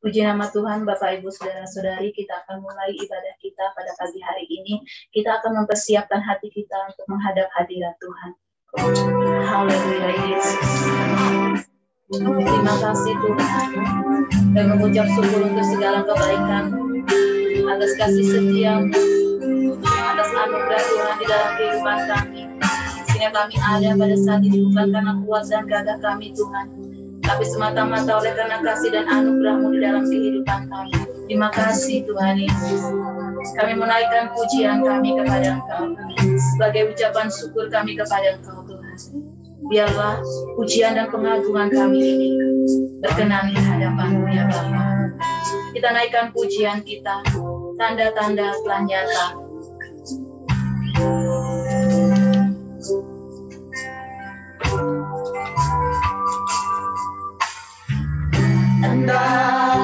Puji nama Tuhan, Bapak Ibu Saudara-saudari, kita akan mulai ibadah kita pada pagi hari ini. Kita akan mempersiapkan hati kita untuk menghadap hadirat Tuhan. Haleluya Yesus. Terima kasih Tuhan. Dan mengucap syukur untuk segala kebaikan, atas kasih setia, atas anugerah Tuhan di dalam kehidupan kami. Sehingga kami ada pada saat ini bukan karena kuat dan gagah kami Tuhan, tapi semata-mata oleh karena kasih dan anugerah-Mu di dalam kehidupan kami. Terima kasih Tuhan Yesus. Kami menaikkan pujian kami kepada Engkau, sebagai ucapan syukur kami kepada Engkau Tuhan. Biarlah pujian dan pengagungan kami ini berkenan di hadapan-Mu ya Bapa. Kita naikkan pujian kita, tanda-tanda telah nyata. Tanda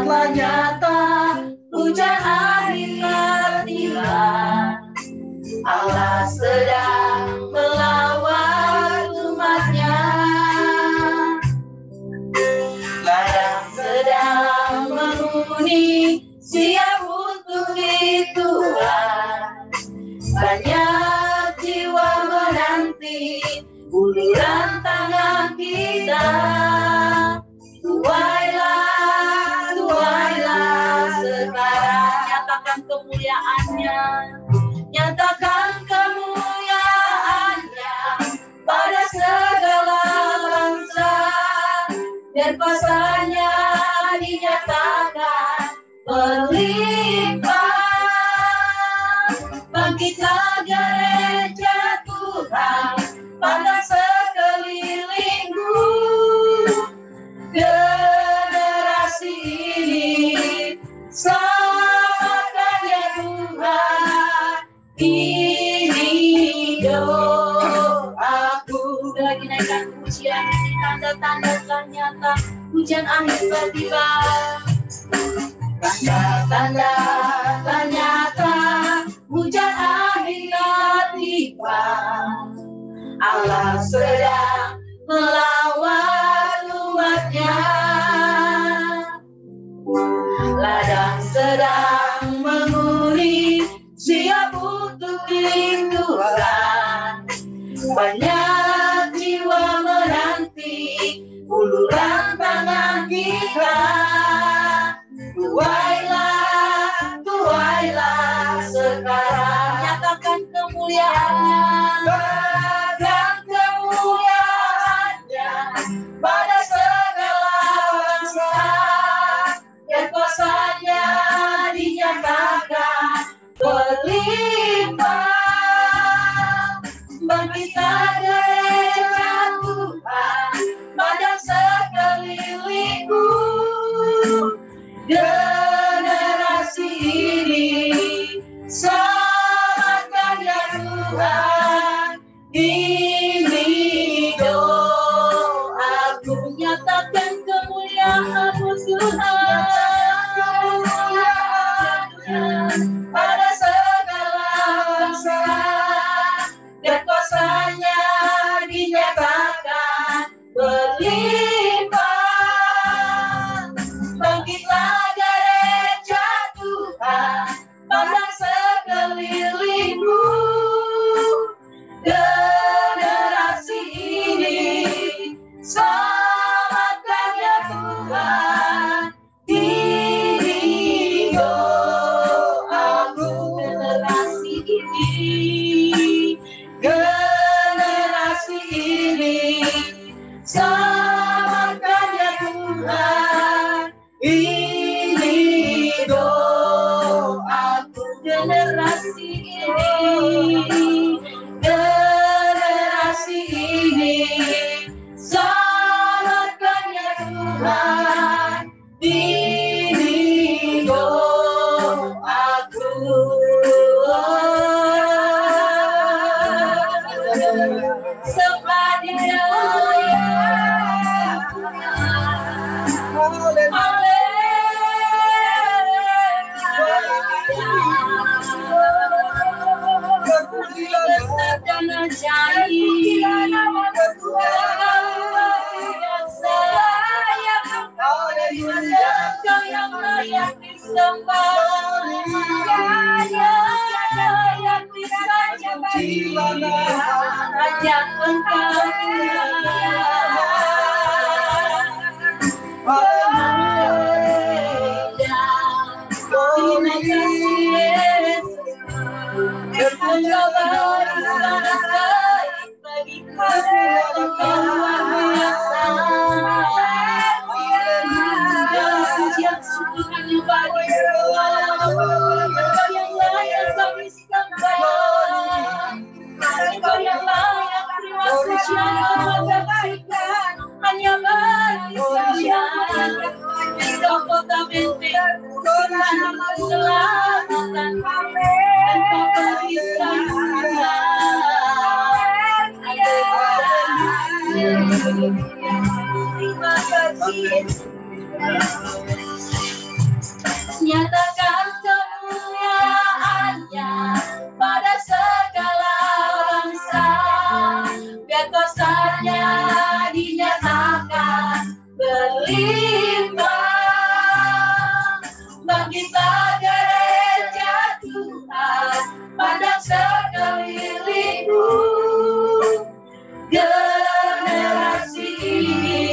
telah nyata, hujan akhir tiba. Allah sedang melawat umatnya. Ladang sedang menghuni, siap untuk dituai. Banyak jiwa menanti uluran tangan kita. Tuailah sekarang, nyatakan kemuliaannya, nyatakan kemuliaannya pada segala bangsa, dan kuasanya dinyatakan berlimpah. Bangkitlah gereja Tuhan, pandang sekelilingmu. Generasi ini selamatkan ya Tuhan, ini doaku. Lagi naikkan pujian ini, tanda-tanda telah nyata, hujan akhir telah tiba. Tanda-tanda telah nyata, hujan akhir telah tiba. Allah sedang melawat umatnya. Ladang sedang menghuni, siap untuk dituai. Banyak jiwa menanti uluran tangan kita. Tuailah sekarang, Nyatakan kemuliaannya, pada segala bangsa, dan kuasanya dinyatakan berlimpah. Bangkitlah gereja Tuhan, pandang sekelilingmu. Generasi ini selamatkan ya Tuhan, ini doaku. nyatakan kemuliaan-Mu Tuhan. Pada segala bangsa, dan kuasanya dinyatakan berlimpah. Bangkitlah gereja Tuhan, pandang sekelilingmu. Generasi ini selamatkan ya Tuhan, ini doaku. Generasi ini selamatkan ya Tuhan, ini doaku. Generasi ini selamatkan ya Tuhan, ini doaku. Sepadanya yang layak disembah, tiada yang bisa Tuhan, hanya Engkau Terima kasih Yesus, Engkau baik bagi kami, Engkau luar biasa. Pujian syukur hanya bagi Engkau yang layak kami sembah, Engkau yang layak terima pujian kebaikan hanya bagi Dia. Engkau kota benteng, Tuhan keselamatan, Engkau kehidupan. Terima kasih. Nyatakan kemuliaan-Nya pada segala bangsa, biar kuasa-Nya dinyatakan berlimpah. Bangkitlah gereja Tuhan, pandang sekelilingmu, generasi ini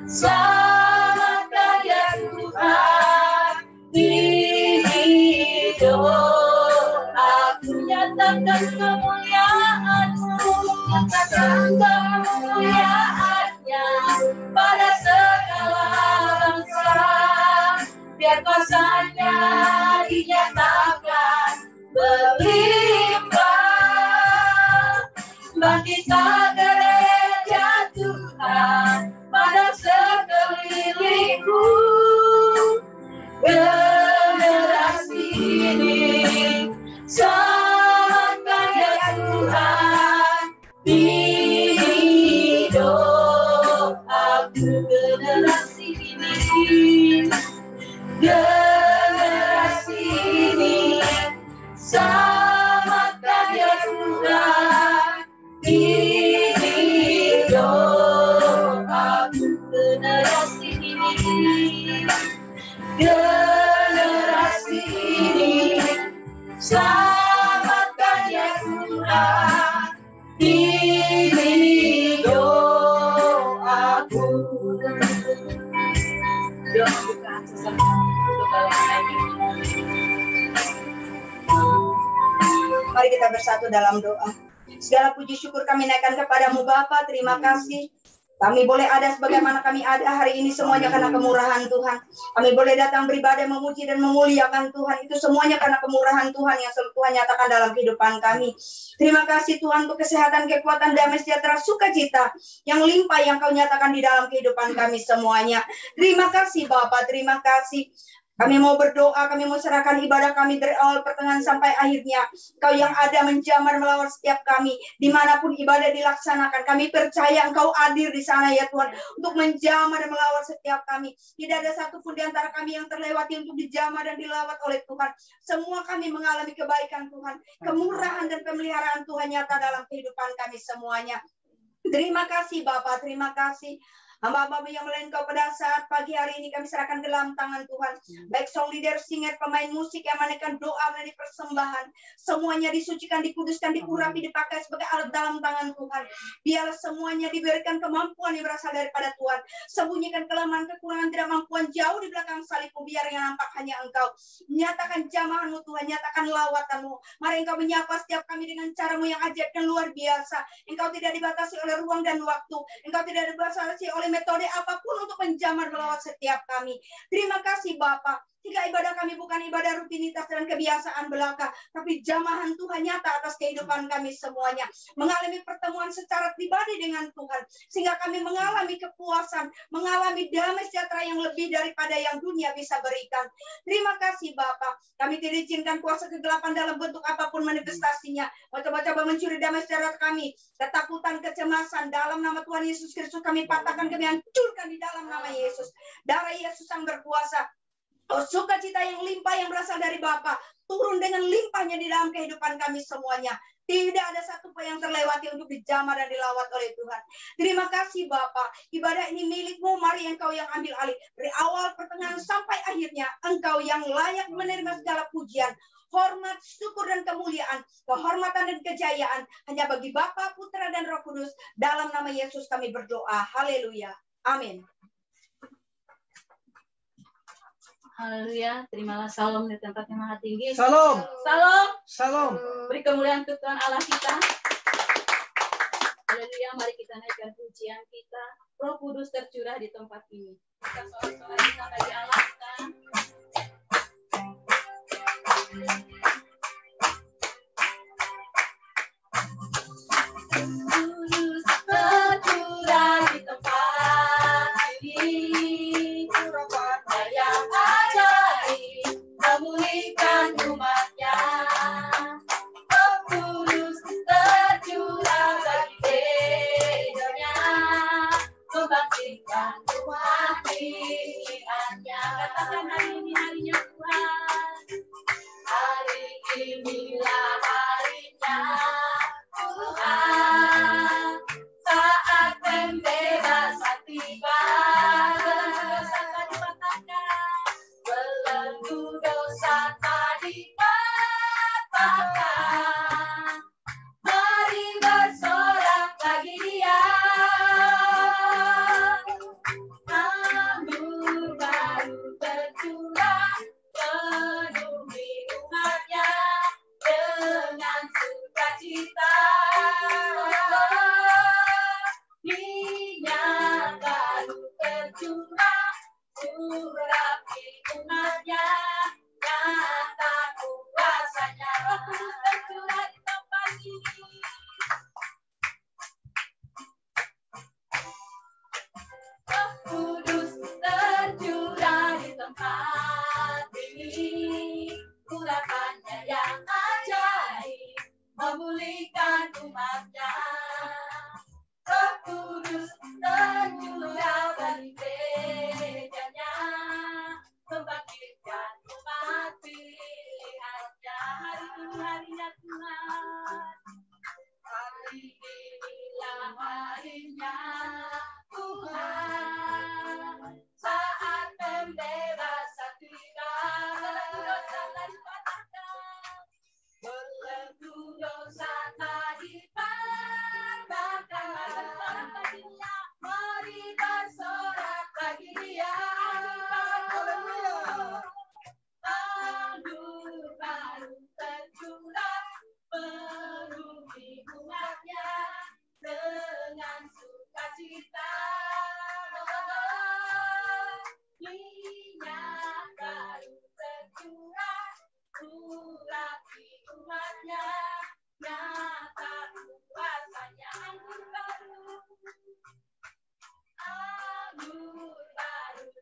selamatkan ya Tuhan. Ini doaku, nyatakan kemuliaan-Mu, nyatakan kemuliaan-Nya pada segala bangsa, biar kuasa-Nya dinyatakan berlimpah. Bangkitlah gereja Tuhan, pada sekelilingku, generasi ini selamatkan ya Tuhan. Ini doaku, generasi ini, generasi ini selamatkan ya Tuhan. Ini doaku, generasi ini, generasi ini selamatkan ya Tuhan. Ini doaku. Mari kita bersatu dalam doa. Segala puji syukur kami naikkan kepadamu Bapa. Terima kasih. Kami boleh ada sebagaimana kami ada hari ini semuanya karena kemurahan Tuhan. Kami boleh datang beribadah, memuji dan memuliakan Tuhan. Itu semuanya karena kemurahan Tuhan yang selalu Tuhan nyatakan dalam kehidupan kami. Terima kasih Tuhan untuk kesehatan, kekuatan, damai sejahtera, sukacita yang limpah yang Kau nyatakan di dalam kehidupan kami semuanya. Terima kasih Bapa, terima kasih. Kami mau berdoa, kami mau serahkan ibadah kami dari awal pertengahan sampai akhirnya. Kau yang ada menjamah melawat setiap kami, dimanapun ibadah dilaksanakan. Kami percaya Engkau hadir di sana ya Tuhan, untuk menjamah dan melawat setiap kami. Tidak ada satupun di antara kami yang terlewati untuk dijamah dan dilawat oleh Tuhan. Semua kami mengalami kebaikan Tuhan, kemurahan dan pemeliharaan Tuhan nyata dalam kehidupan kami semuanya. Terima kasih Bapak, terima kasih. Hamba-hamba yang melayan Kau pada saat pagi hari ini kami serahkan dalam tangan Tuhan. Baik song leader, singer, pemain musik yang menaikkan doa dan persembahan. Semuanya disucikan, dikuduskan, diurapi, dipakai sebagai alat dalam tangan Tuhan. Biarlah semuanya diberikan kemampuan yang berasal daripada Tuhan. Sembunyikan kelemahan, kekurangan, tidak mampuan jauh di belakang salibmu. Biar yang nampak hanya Engkau. Nyatakan jamahanmu Tuhan, nyatakan lawatanmu. Mari Engkau menyapa setiap kami dengan caramu yang ajaib dan luar biasa. Engkau tidak dibatasi oleh ruang dan waktu. Engkau tidak dibatasi oleh metode apapun untuk menjamah melawat setiap kami. Terima kasih Bapa. Jika ibadah kami bukan ibadah rutinitas dan kebiasaan belaka, tapi jamahan Tuhan nyata atas kehidupan kami semuanya. Mengalami pertemuan secara pribadi dengan Tuhan, sehingga kami mengalami kepuasan, mengalami damai sejahtera yang lebih daripada yang dunia bisa berikan. Terima kasih Bapa. Kami tidak izinkan kuasa kegelapan dalam bentuk apapun manifestasinya. Coba-coba mencuri damai sejahtera kami. Ketakutan, kecemasan, dalam nama Tuhan Yesus Kristus kami patahkan, kami hancurkan di dalam nama Yesus. Darah Yesus yang berkuasa. Oh, sukacita yang limpah yang berasal dari Bapa turun dengan limpahnya di dalam kehidupan kami semuanya. Tidak ada satu pun yang terlewati untuk dijamah dan dilawat oleh Tuhan. Terima kasih Bapa. Ibadah ini milik-Mu, mari Engkau yang ambil alih. Dari awal, pertengahan, sampai akhirnya, Engkau yang layak menerima segala pujian, hormat, syukur, dan kemuliaan, kehormatan dan kejayaan hanya bagi Bapa, Putra, dan Roh Kudus. Dalam nama Yesus kami berdoa. Haleluya. Amin. Haleluya. Terimalah salam di tempat yang maha tinggi. Salam. Salam. Salam. Beri kemuliaan ke Tuhan Allah kita. Haleluya. Mari kita naikkan pujian kita. Roh Kudus tercurah di tempat ini. Kita soal-soal kita bagi Allah kita. Kudus tercurah di tempat ini. Yang ajaib memulihkan umatnya. Roh Kudus tercurah bagi bedanya, membangkitkan umat pilihannya. Katakan hari ini harinya Tuhan. Hari inilah harinya Tuhan. Saat pembebasan tiba, belenggu dosa tak dipatahkan. Mari bersorak bagi Dia. Anggur baru tercurah, penuhi umatnya dengan sukacita. Minyak baru tercurah, urapi umatnya, nyata kuasanya. Roh Kudus tercurah di tempat ini. Roh Kudus tercurah di tempat ini. Urapannya yang ajaib memulihkan umatnya. Roh Kudus tercurah bagi bedanya, membangkitkan umat pilihannya. Hari ini harinya Tuhan. Hari inilah harinya Tuhan. Saat pembebasan tiba, belenggu dosa tak dipatahkan. Mari bersorak bagi Dia. Anggur baru tercurah, penuhi umatnya dengan sukacita. Minyak baru tercurah, urapi umatnya, nyata kuasanya. Anggur baru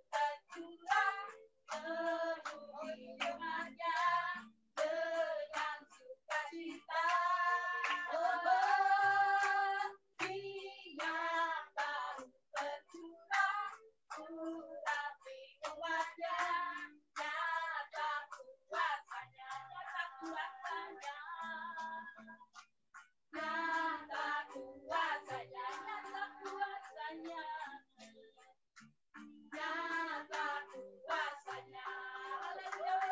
tercurah, penuhi umatnya dengan sukacita. Minyak baru tercurah, urapi umatnya, nyata kuasanya. Nyata kuasanya. Nyata kuasanya. Nyata kuasanya. Nyata kuasanya. Haleluya.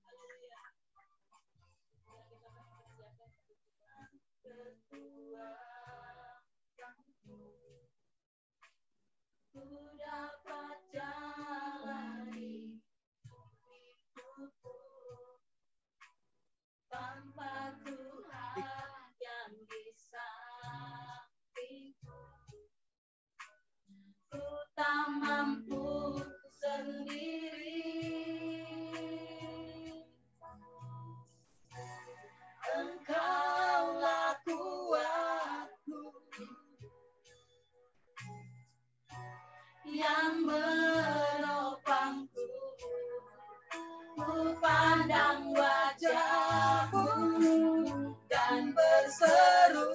Haleluya. Ku dapat jalani hidupku tanpa Tuhan yang di sampingku. Ku tak mampu sendiri. Engkaulah kuatku yang menopangku. Ku pandang wajah-Mu dan berseru,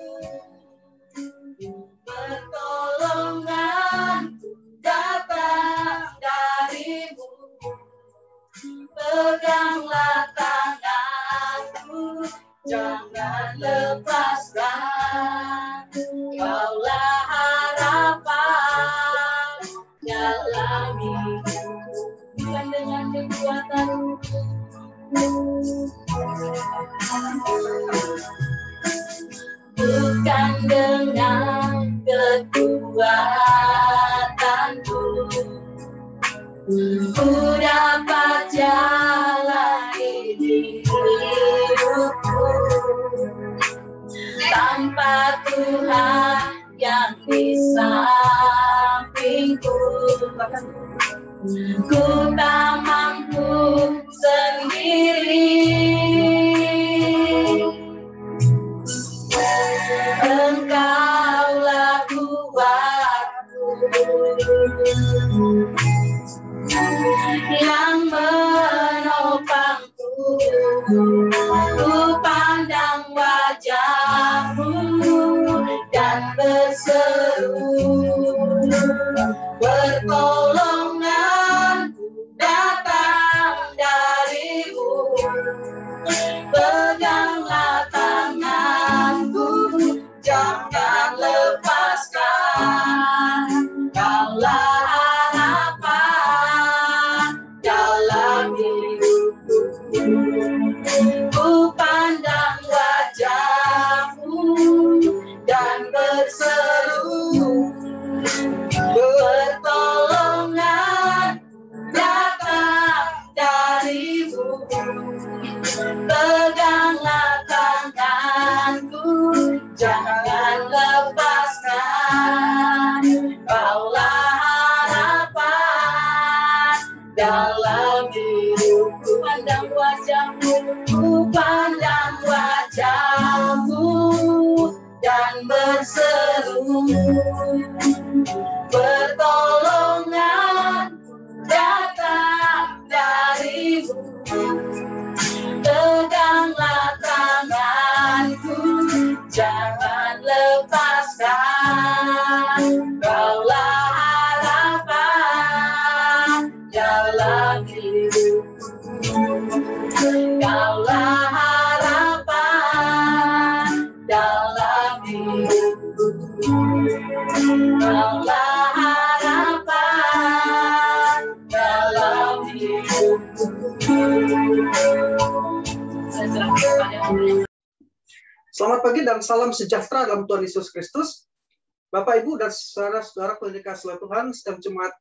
pertolongan datang dari-Mu. Peganglah tangan lepaskan. Kaulah harapan dalam hidup, bukan dengan kekuatan, bukan dengan kekuatanku, ku dapat jalani hidupku tanpa Tuhan yang di sampingku. Ku tak mampu sendiri, Engkaulah kuatku yang menopangku. Ku pandang wajah-Mu dan berseru, pertolongan datang dari-Mu. Peganglah tanganku, jangan lepaskan. Kaulah harapan dalam hidupku. Ku pandang wajah-Mu dan berseru, pertolongan datang dari-Mu. Peganglah tanganku, jangan lepaskan. Kaulah harapan dalam hidupku. Pandang wajah-Mu, ku pandang wajah-Mu dan berseru, pertolongan datang dari-Mu. Peganglah tanganku, jangan lepaskan. Kaulah harapan dalam hidupku. Kaulah harapan dalam hidupku. Kaulah harapan dalam hidupku. Selamat pagi dan salam sejahtera dalam Tuhan Yesus Kristus. Bapak, Ibu, dan saudara-saudara yang dikasihi Tuhan, setiap Jumat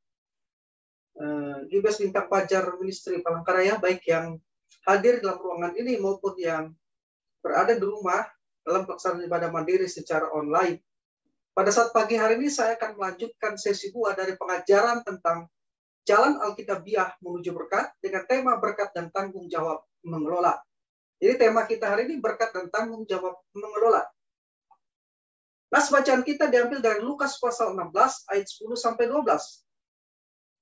juga Bintang Fajar Ministry Palangkaraya, baik yang hadir dalam ruangan ini maupun yang berada di rumah dalam pelaksanaan ibadah mandiri secara online. Pada saat pagi hari ini saya akan melanjutkan sesi 2 dari pengajaran tentang Jalan Alkitabiah menuju berkat dengan tema berkat dan tanggung jawab mengelola. Jadi tema kita hari ini berkat dan tanggung jawab mengelola. Nas bacaan kita diambil dari Lukas pasal 16 ayat 10 sampai 12.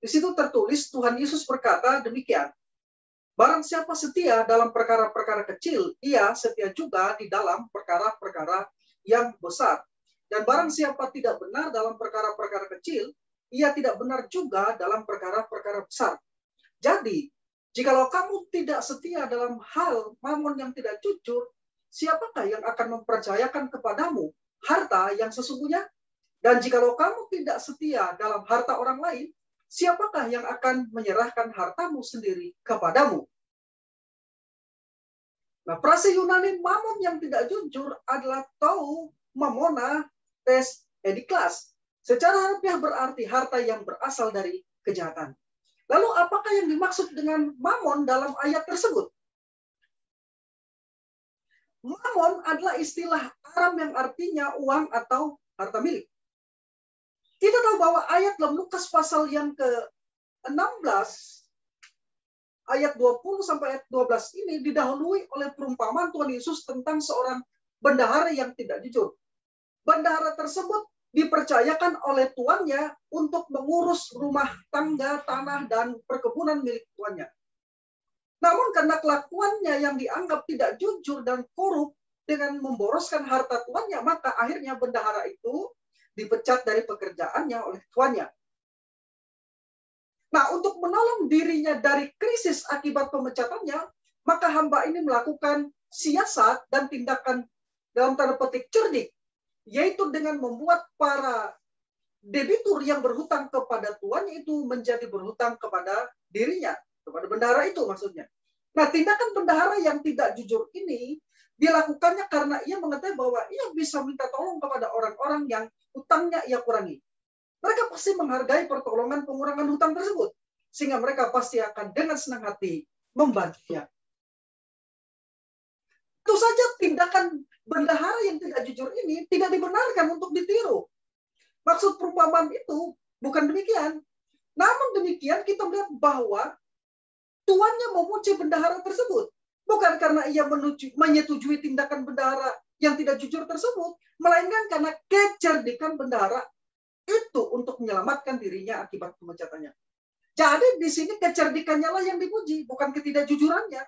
Di situ tertulis Tuhan Yesus berkata demikian. Barang siapa setia dalam perkara-perkara kecil, ia setia juga di dalam perkara-perkara yang besar. Dan barang siapa tidak benar dalam perkara-perkara kecil, ia tidak benar juga dalam perkara-perkara besar. Jadi, jikalau kamu tidak setia dalam hal mamon yang tidak jujur, siapakah yang akan mempercayakan kepadamu harta yang sesungguhnya? Dan jikalau kamu tidak setia dalam harta orang lain, siapakah yang akan menyerahkan hartamu sendiri kepadamu? Nah, frase Yunani mamon yang tidak jujur adalah tou mamona tes ediklas. Secara harfiah berarti harta yang berasal dari kejahatan. Lalu apakah yang dimaksud dengan mamon dalam ayat tersebut? Mamon adalah istilah Aram yang artinya uang atau harta milik. Kita tahu bahwa ayat dalam Lukas pasal yang ke-16, ayat 20 sampai ayat 12 ini didahului oleh perumpamaan Tuhan Yesus tentang seorang bendahara yang tidak jujur. Bendahara tersebut dipercayakan oleh tuannya untuk mengurus rumah tangga, tanah, dan perkebunan milik tuannya. Namun karena kelakuannya yang dianggap tidak jujur dan korup dengan memboroskan harta tuannya, maka akhirnya bendahara itu dipecat dari pekerjaannya oleh tuannya. Nah, untuk menolong dirinya dari krisis akibat pemecatannya, maka hamba ini melakukan siasat dan tindakan dalam tanda petik cerdik, yaitu dengan membuat para debitur yang berhutang kepada tuannya itu menjadi berhutang kepada dirinya, kepada bendahara itu maksudnya. Nah, tindakan bendahara yang tidak jujur ini dilakukannya karena ia mengetahui bahwa ia bisa minta tolong kepada orang-orang yang hutangnya ia kurangi. Mereka pasti menghargai pertolongan pengurangan hutang tersebut, sehingga mereka pasti akan dengan senang hati membantunya. Tentu saja tindakan bendahara yang tidak jujur ini tidak dibenarkan untuk ditiru. Maksud perumpamaan itu bukan demikian. Namun demikian kita melihat bahwa tuannya memuji bendahara tersebut. Bukan karena ia menyetujui tindakan bendahara yang tidak jujur tersebut, melainkan karena kecerdikan bendahara itu untuk menyelamatkan dirinya akibat pemecatannya. Jadi di sini kecerdikannya lah yang dipuji, bukan ketidakjujurannya.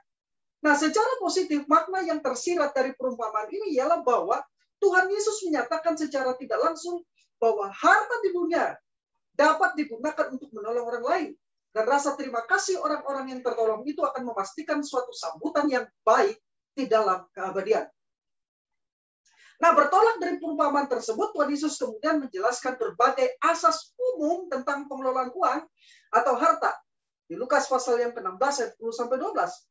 Nah, secara positif, makna yang tersirat dari perumpamaan ini ialah bahwa Tuhan Yesus menyatakan secara tidak langsung bahwa harta di dunia dapat digunakan untuk menolong orang lain. Dan rasa terima kasih orang-orang yang tertolong itu akan memastikan suatu sambutan yang baik di dalam keabadian. Nah, bertolak dari perumpamaan tersebut, Tuhan Yesus kemudian menjelaskan berbagai asas umum tentang pengelolaan uang atau harta. Di Lukas pasal yang ke-16 ayat 10-12.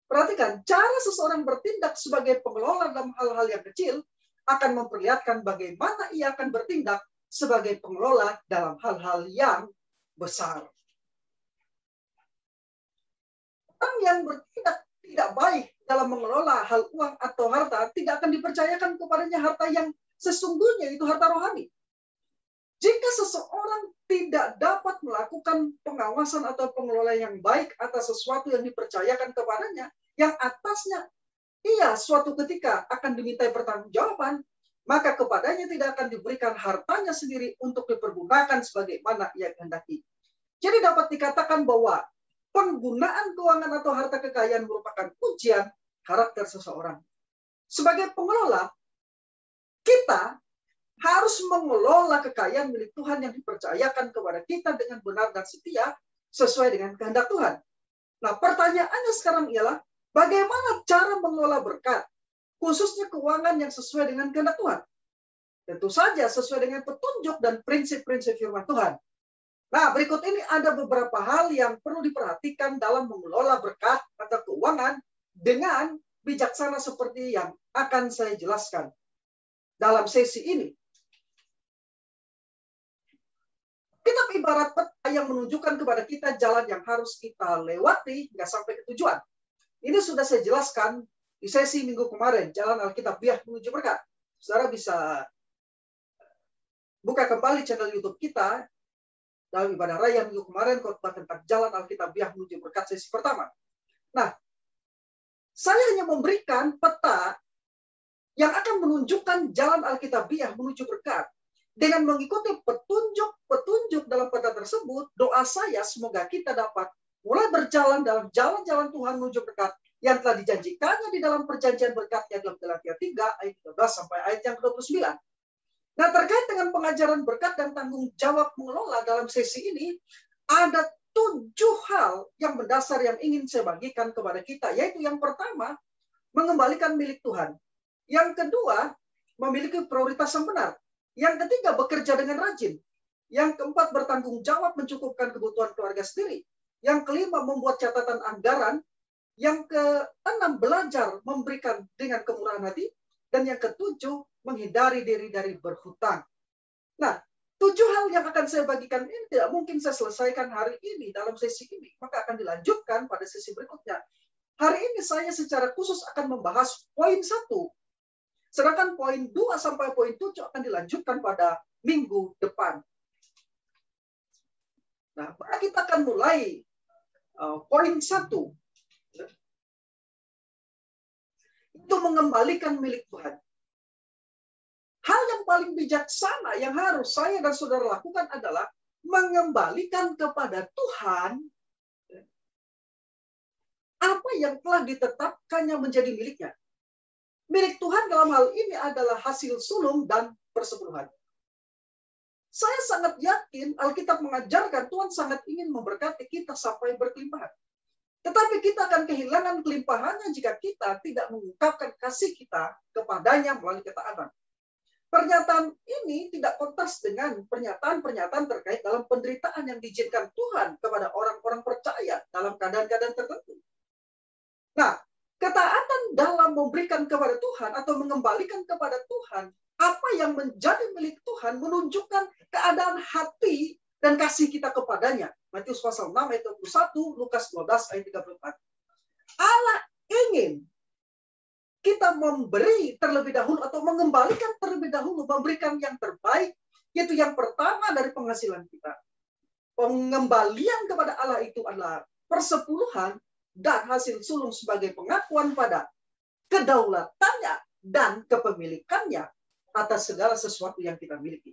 Perhatikan, cara seseorang bertindak sebagai pengelola dalam hal-hal yang kecil akan memperlihatkan bagaimana ia akan bertindak sebagai pengelola dalam hal-hal yang besar. Orang yang bertindak tidak baik dalam mengelola hal uang atau harta tidak akan dipercayakan kepadanya harta yang sesungguhnya, itu harta rohani. Jika seseorang tidak dapat melakukan pengawasan atau pengelolaan yang baik atas sesuatu yang dipercayakan kepadanya, yang atasnya ia suatu ketika akan dimintai pertanggungjawaban, maka kepadanya tidak akan diberikan hartanya sendiri untuk dipergunakan sebagaimana ia kehendaki. Jadi dapat dikatakan bahwa penggunaan keuangan atau harta kekayaan merupakan ujian karakter seseorang. Sebagai pengelola, kita harus mengelola kekayaan milik Tuhan yang dipercayakan kepada kita dengan benar dan setia sesuai dengan kehendak Tuhan. Nah, pertanyaannya sekarang ialah bagaimana cara mengelola berkat, khususnya keuangan yang sesuai dengan kehendak Tuhan? Tentu saja sesuai dengan petunjuk dan prinsip-prinsip firman Tuhan. Nah, berikut ini ada beberapa hal yang perlu diperhatikan dalam mengelola berkat atau keuangan dengan bijaksana seperti yang akan saya jelaskan dalam sesi ini. Kitab ibarat peta yang menunjukkan kepada kita jalan yang harus kita lewati hingga sampai ke tujuan. Ini sudah saya jelaskan di sesi minggu kemarin, jalan Alkitabiah menuju berkat. Saudara bisa buka kembali channel YouTube kita. Dalam ibadah raya minggu kemarin, khotbah tentang jalan Alkitabiah menuju berkat sesi pertama. Nah, saya hanya memberikan peta yang akan menunjukkan jalan Alkitabiah menuju berkat. Dengan mengikuti petunjuk dalam peta tersebut, doa saya semoga kita dapat mulai berjalan dalam jalan-jalan Tuhan menuju berkat yang telah dijanjikannya di dalam perjanjian berkatnya dalam Galatia 3 ayat 13 sampai ayat yang ke-29. Nah, terkait dengan pengajaran berkat dan tanggung jawab mengelola dalam sesi ini, ada 7 hal yang mendasar yang ingin saya bagikan kepada kita, yaitu yang pertama, mengembalikan milik Tuhan. Yang kedua, memiliki prioritas yang benar. Yang ketiga, bekerja dengan rajin. Yang keempat, bertanggung jawab mencukupkan kebutuhan keluarga sendiri. Yang kelima, membuat catatan anggaran. Yang keenam, belajar memberikan dengan kemurahan hati. Dan yang ketujuh, menghindari diri dari berhutang. Nah, 7 hal yang akan saya bagikan ini tidak mungkin saya selesaikan hari ini dalam sesi ini. Maka akan dilanjutkan pada sesi berikutnya. Hari ini saya secara khusus akan membahas poin 1. Sedangkan poin 2 sampai poin 7 akan dilanjutkan pada minggu depan. Nah, kita akan mulai poin 1. Itu mengembalikan milik Tuhan. Hal yang paling bijaksana yang harus saya dan saudara lakukan adalah mengembalikan kepada Tuhan apa yang telah ditetapkannya menjadi miliknya. Milik Tuhan dalam hal ini adalah hasil sulung dan persepuluhan. Saya sangat yakin Alkitab mengajarkan Tuhan sangat ingin memberkati kita sampai berkelimpahan. Tetapi kita akan kehilangan kelimpahannya jika kita tidak mengungkapkan kasih kita kepadanya melalui ketaatan. Pernyataan ini tidak kontras dengan pernyataan-pernyataan terkait dalam penderitaan yang diizinkan Tuhan kepada orang-orang percaya dalam keadaan-keadaan tertentu. Nah, ketaatan dalam memberikan kepada Tuhan atau mengembalikan kepada Tuhan apa yang menjadi milik Tuhan menunjukkan keadaan hati dan kasih kita kepadanya. Matius pasal 6 ayat 21, Lukas 12 ayat 34. Allah ingin kita memberi terlebih dahulu atau mengembalikan terlebih dahulu, memberikan yang terbaik, yaitu yang pertama dari penghasilan kita. Pengembalian kepada Allah itu adalah persepuluhan dan hasil sulung sebagai pengakuan pada kedaulatannya dan kepemilikannya atas segala sesuatu yang kita miliki.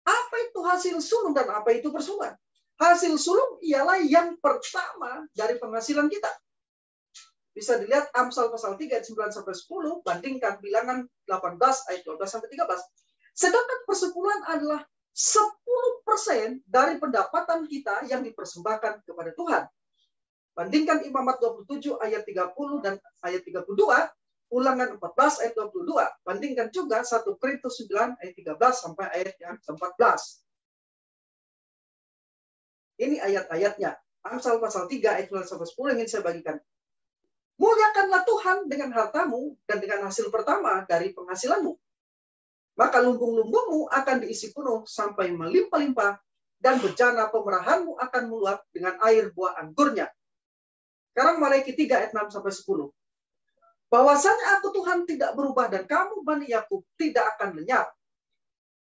Apa itu hasil sulung dan apa itu persembahan? Hasil sulung ialah yang pertama dari penghasilan kita. Bisa dilihat Amsal pasal 3 ayat 9 sampai 10 bandingkan Bilangan 18 ayat 12 sampai 13. Sedangkan persepuluhan adalah 10% dari pendapatan kita yang dipersembahkan kepada Tuhan. Bandingkan Imamat 27 ayat 30 dan ayat 32, Ulangan 14 ayat 22. Bandingkan juga 1 Korintus 9 ayat 13 sampai ayat yang 14. Ini ayat-ayatnya. Amsal pasal 3 ayat 9 sampai 10 ingin saya bagikan. Muliakanlah Tuhan dengan hartamu dan dengan hasil pertama dari penghasilanmu. Maka lumbung-lumbungmu akan diisi penuh sampai melimpah-limpah dan bejana pemerahanmu akan meluap dengan air buah anggurnya. Sekarang Malaiki 3 ayat 6 sampai 10. Bahwasanya aku Tuhan tidak berubah dan kamu Bani Yakub tidak akan lenyap.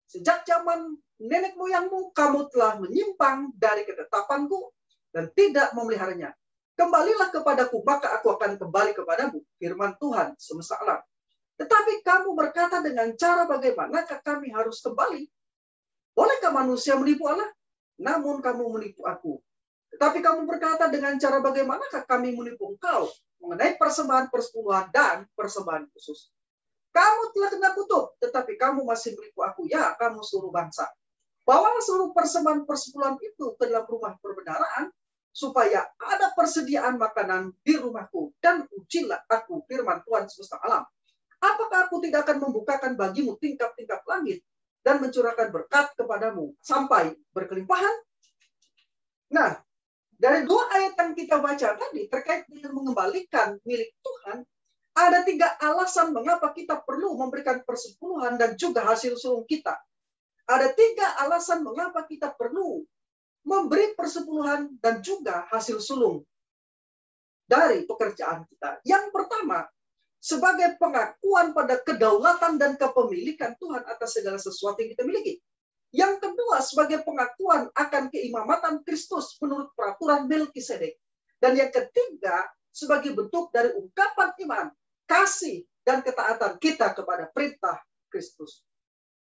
Sejak zaman nenek moyangmu kamu telah menyimpang dari ketetapanku dan tidak memeliharanya. Kembalilah kepadaku maka aku akan kembali kepadamu, firman Tuhan semesta alam. Tetapi kamu berkata dengan cara bagaimanakah kami harus kembali? Bolehkah manusia menipu Allah? Namun kamu menipu aku. Tetapi kamu berkata dengan cara bagaimanakah kami menipu engkau mengenai persembahan persepuluhan dan persembahan khusus. Kamu telah kena kutuk, tetapi kamu masih menipu aku. Ya, kamu seluruh bangsa. Bawalah seluruh persembahan persepuluhan itu ke dalam rumah perbendaharaan, supaya ada persediaan makanan di rumahku, dan ujilah aku, firman Tuhan semesta alam. Apakah aku tidak akan membukakan bagimu tingkap-tingkap langit dan mencurahkan berkat kepadamu sampai berkelimpahan? Nah, dari dua ayat yang kita baca tadi terkait dengan mengembalikan milik Tuhan, ada 3 alasan mengapa kita perlu memberikan persepuluhan dan juga hasil sulung kita. Ada 3 alasan mengapa kita perlu memberi persepuluhan dan juga hasil sulung dari pekerjaan kita. Yang pertama, sebagai pengakuan pada kedaulatan dan kepemilikan Tuhan atas segala sesuatu yang kita miliki. Yang kedua, sebagai pengakuan akan keimamatan Kristus menurut peraturan Melkisedek. Dan yang ketiga, sebagai bentuk dari ungkapan iman, kasih, dan ketaatan kita kepada perintah Kristus.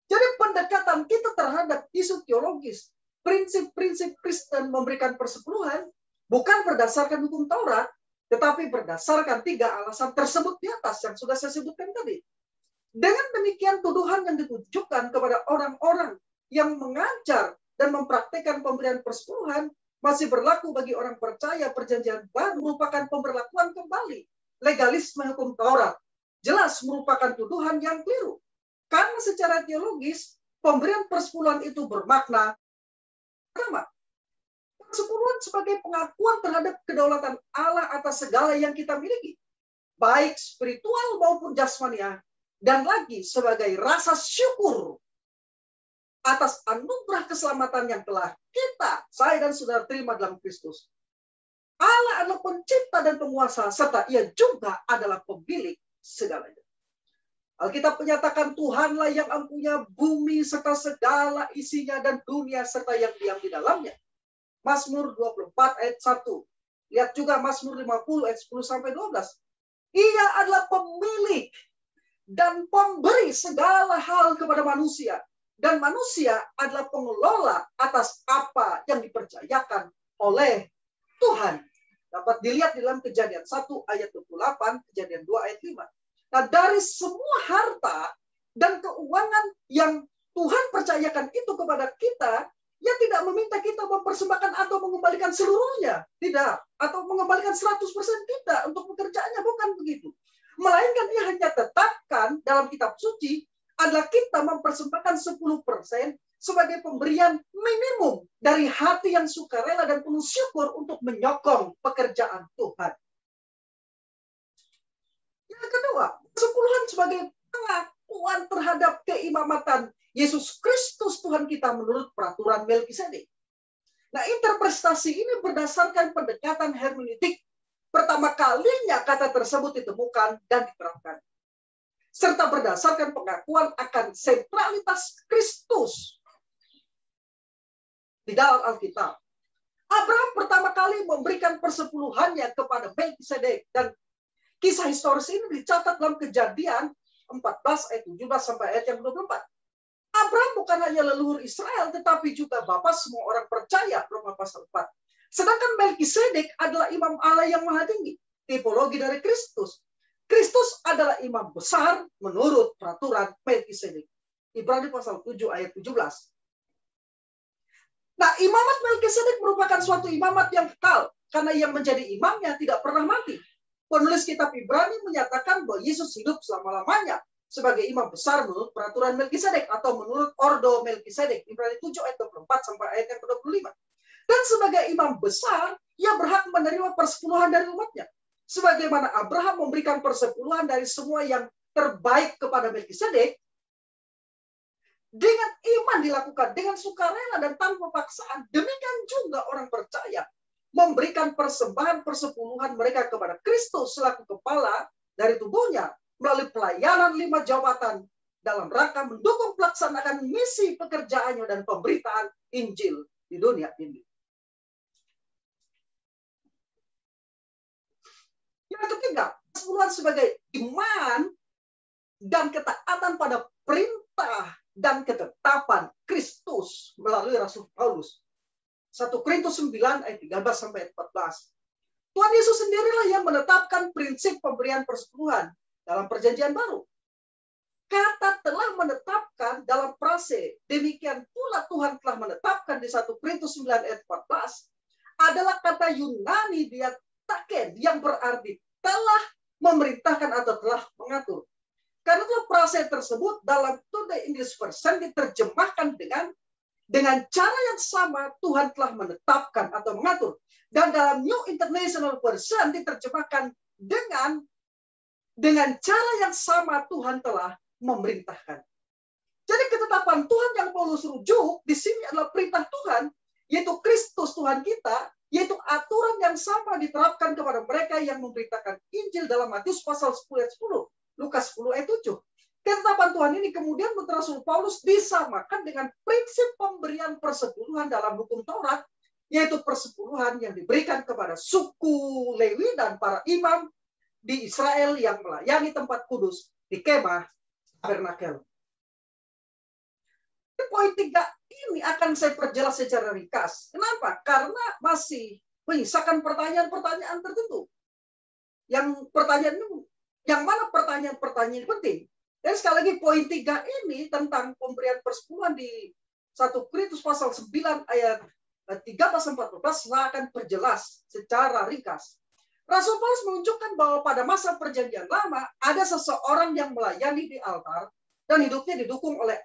Jadi pendekatan kita terhadap isu teologis, prinsip-prinsip Kristen memberikan persepuluhan, bukan berdasarkan hukum Taurat, tetapi berdasarkan 3 alasan tersebut di atas yang sudah saya sebutkan tadi. Dengan demikian tuduhan yang ditujukan kepada orang-orang yang mengajar dan mempraktikkan pemberian persepuluhan masih berlaku bagi orang percaya perjanjian baru merupakan pemberlakuan kembali legalisme hukum Taurat. Jelas merupakan tuduhan yang keliru. Karena secara teologis pemberian persepuluhan itu bermakna pertama, persepuluhan sebagai pengakuan terhadap kedaulatan Allah atas segala yang kita miliki, baik spiritual maupun jasmania, dan lagi sebagai rasa syukur atas anugerah keselamatan yang telah saya dan saudara terima dalam Kristus. Allah adalah pencipta dan penguasa, serta Ia juga adalah pemilik segalanya. Alkitab menyatakan Tuhanlah yang mempunyai bumi serta segala isinya dan dunia serta yang diam di dalamnya. Mazmur 24 ayat 1. Lihat juga Mazmur 50 ayat 10 sampai 12. Ia adalah pemilik dan pemberi segala hal kepada manusia. Dan manusia adalah pengelola atas apa yang dipercayakan oleh Tuhan. Dapat dilihat dalam Kejadian 1 ayat 28, Kejadian 2 ayat 5. Nah, dari semua harta dan keuangan yang Tuhan percayakan itu kepada kita, Ia tidak meminta kita mempersembahkan atau mengembalikan seluruhnya. Tidak. Atau mengembalikan 100% tidak. Untuk pekerjaannya bukan begitu. Melainkan ia hanya tetapkan dalam kitab suci adalah kita mempersembahkan 10% sebagai pemberian minimum dari hati yang sukarela dan penuh syukur untuk menyokong pekerjaan Tuhan. Yang kedua, persepuluhan sebagai pengakuan terhadap keimamatan Yesus Kristus Tuhan kita menurut peraturan Melkisedek. Nah, interpretasi ini berdasarkan pendekatan hermeneutik. Pertama kalinya kata tersebut ditemukan dan diterapkan. Serta berdasarkan pengakuan akan sentralitas Kristus di dalam Alkitab. Abraham pertama kali memberikan persepuluhannya kepada Melkisedek, dan kisah historis ini dicatat dalam Kejadian 14 ayat 17 sampai ayat yang 24. Abraham bukan hanya leluhur Israel, tetapi juga bapa semua orang percaya, Roma pasal 4. Sedangkan Melkisedek adalah imam Allah yang maha tinggi, tipologi dari Kristus. Kristus adalah imam besar menurut peraturan Melkisedek. Ibrani pasal 7 ayat 17. Nah, imamat Melkisedek merupakan suatu imamat yang kekal, karena yang menjadi imamnya tidak pernah mati. Penulis kitab Ibrani menyatakan bahwa Yesus hidup selama-lamanya sebagai imam besar menurut peraturan Melkisedek atau menurut ordo Melkisedek. Ibrani 7 ayat 24 sampai ayat yang ke-25. Dan sebagai imam besar, ia berhak menerima persepuluhan dari umatnya. Sebagaimana Abraham memberikan persepuluhan dari semua yang terbaik kepada Melkisedek, dengan iman dilakukan, dengan sukarela dan tanpa paksaan. Demikian juga orang percaya memberikan persembahan persepuluhan mereka kepada Kristus selaku kepala dari tubuhnya melalui pelayanan 5 jabatan dalam rangka mendukung pelaksanaan misi pekerjaannya dan pemberitaan Injil di dunia ini. Yang ketiga, persepuluhan sebagai iman dan ketaatan pada perintah dan ketetapan Kristus melalui Rasul Paulus. 1 Korintus 9 ayat 13 sampai 14. Tuhan Yesus sendirilah yang menetapkan prinsip pemberian persepuluhan dalam perjanjian baru. Kata telah menetapkan dalam prase, demikian pula Tuhan telah menetapkan di 1 Korintus 9 ayat 14 adalah kata Yunani diataken yang berarti telah memerintahkan atau telah mengatur. Karena itu prase tersebut dalam Today English Version diterjemahkan dengan cara yang sama Tuhan telah menetapkan atau mengatur. Dan dalam New International Version diterjemahkan dengan cara yang sama Tuhan telah memerintahkan. Jadi ketetapan Tuhan yang Paulus rujuk di sini adalah perintah Tuhan, yaitu Kristus Tuhan kita, yaitu aturan yang sama diterapkan kepada mereka yang memberitakan Injil dalam Matius pasal 10 ayat 10. Lukas 10 ayat 7. Ketetapan Tuhan ini kemudian menurut Rasul Paulus disamakan dengan prinsip pemberian persepuluhan dalam hukum Taurat, yaitu persepuluhan yang diberikan kepada suku Lewi dan para imam di Israel yang melayani tempat kudus di kemah tabernakel. Poin 3 ini akan saya perjelas secara ringkas. Kenapa? Karena masih menyisakan pertanyaan-pertanyaan tertentu. Yang mana pertanyaan-pertanyaan penting. Dan sekali lagi poin 3 ini tentang pemberian persepuluhan di 1 Korintus pasal 9 ayat 13-14 saya akan perjelas secara ringkas. Rasul Paulus menunjukkan bahwa pada masa perjanjian lama ada seseorang yang melayani di altar dan hidupnya didukung oleh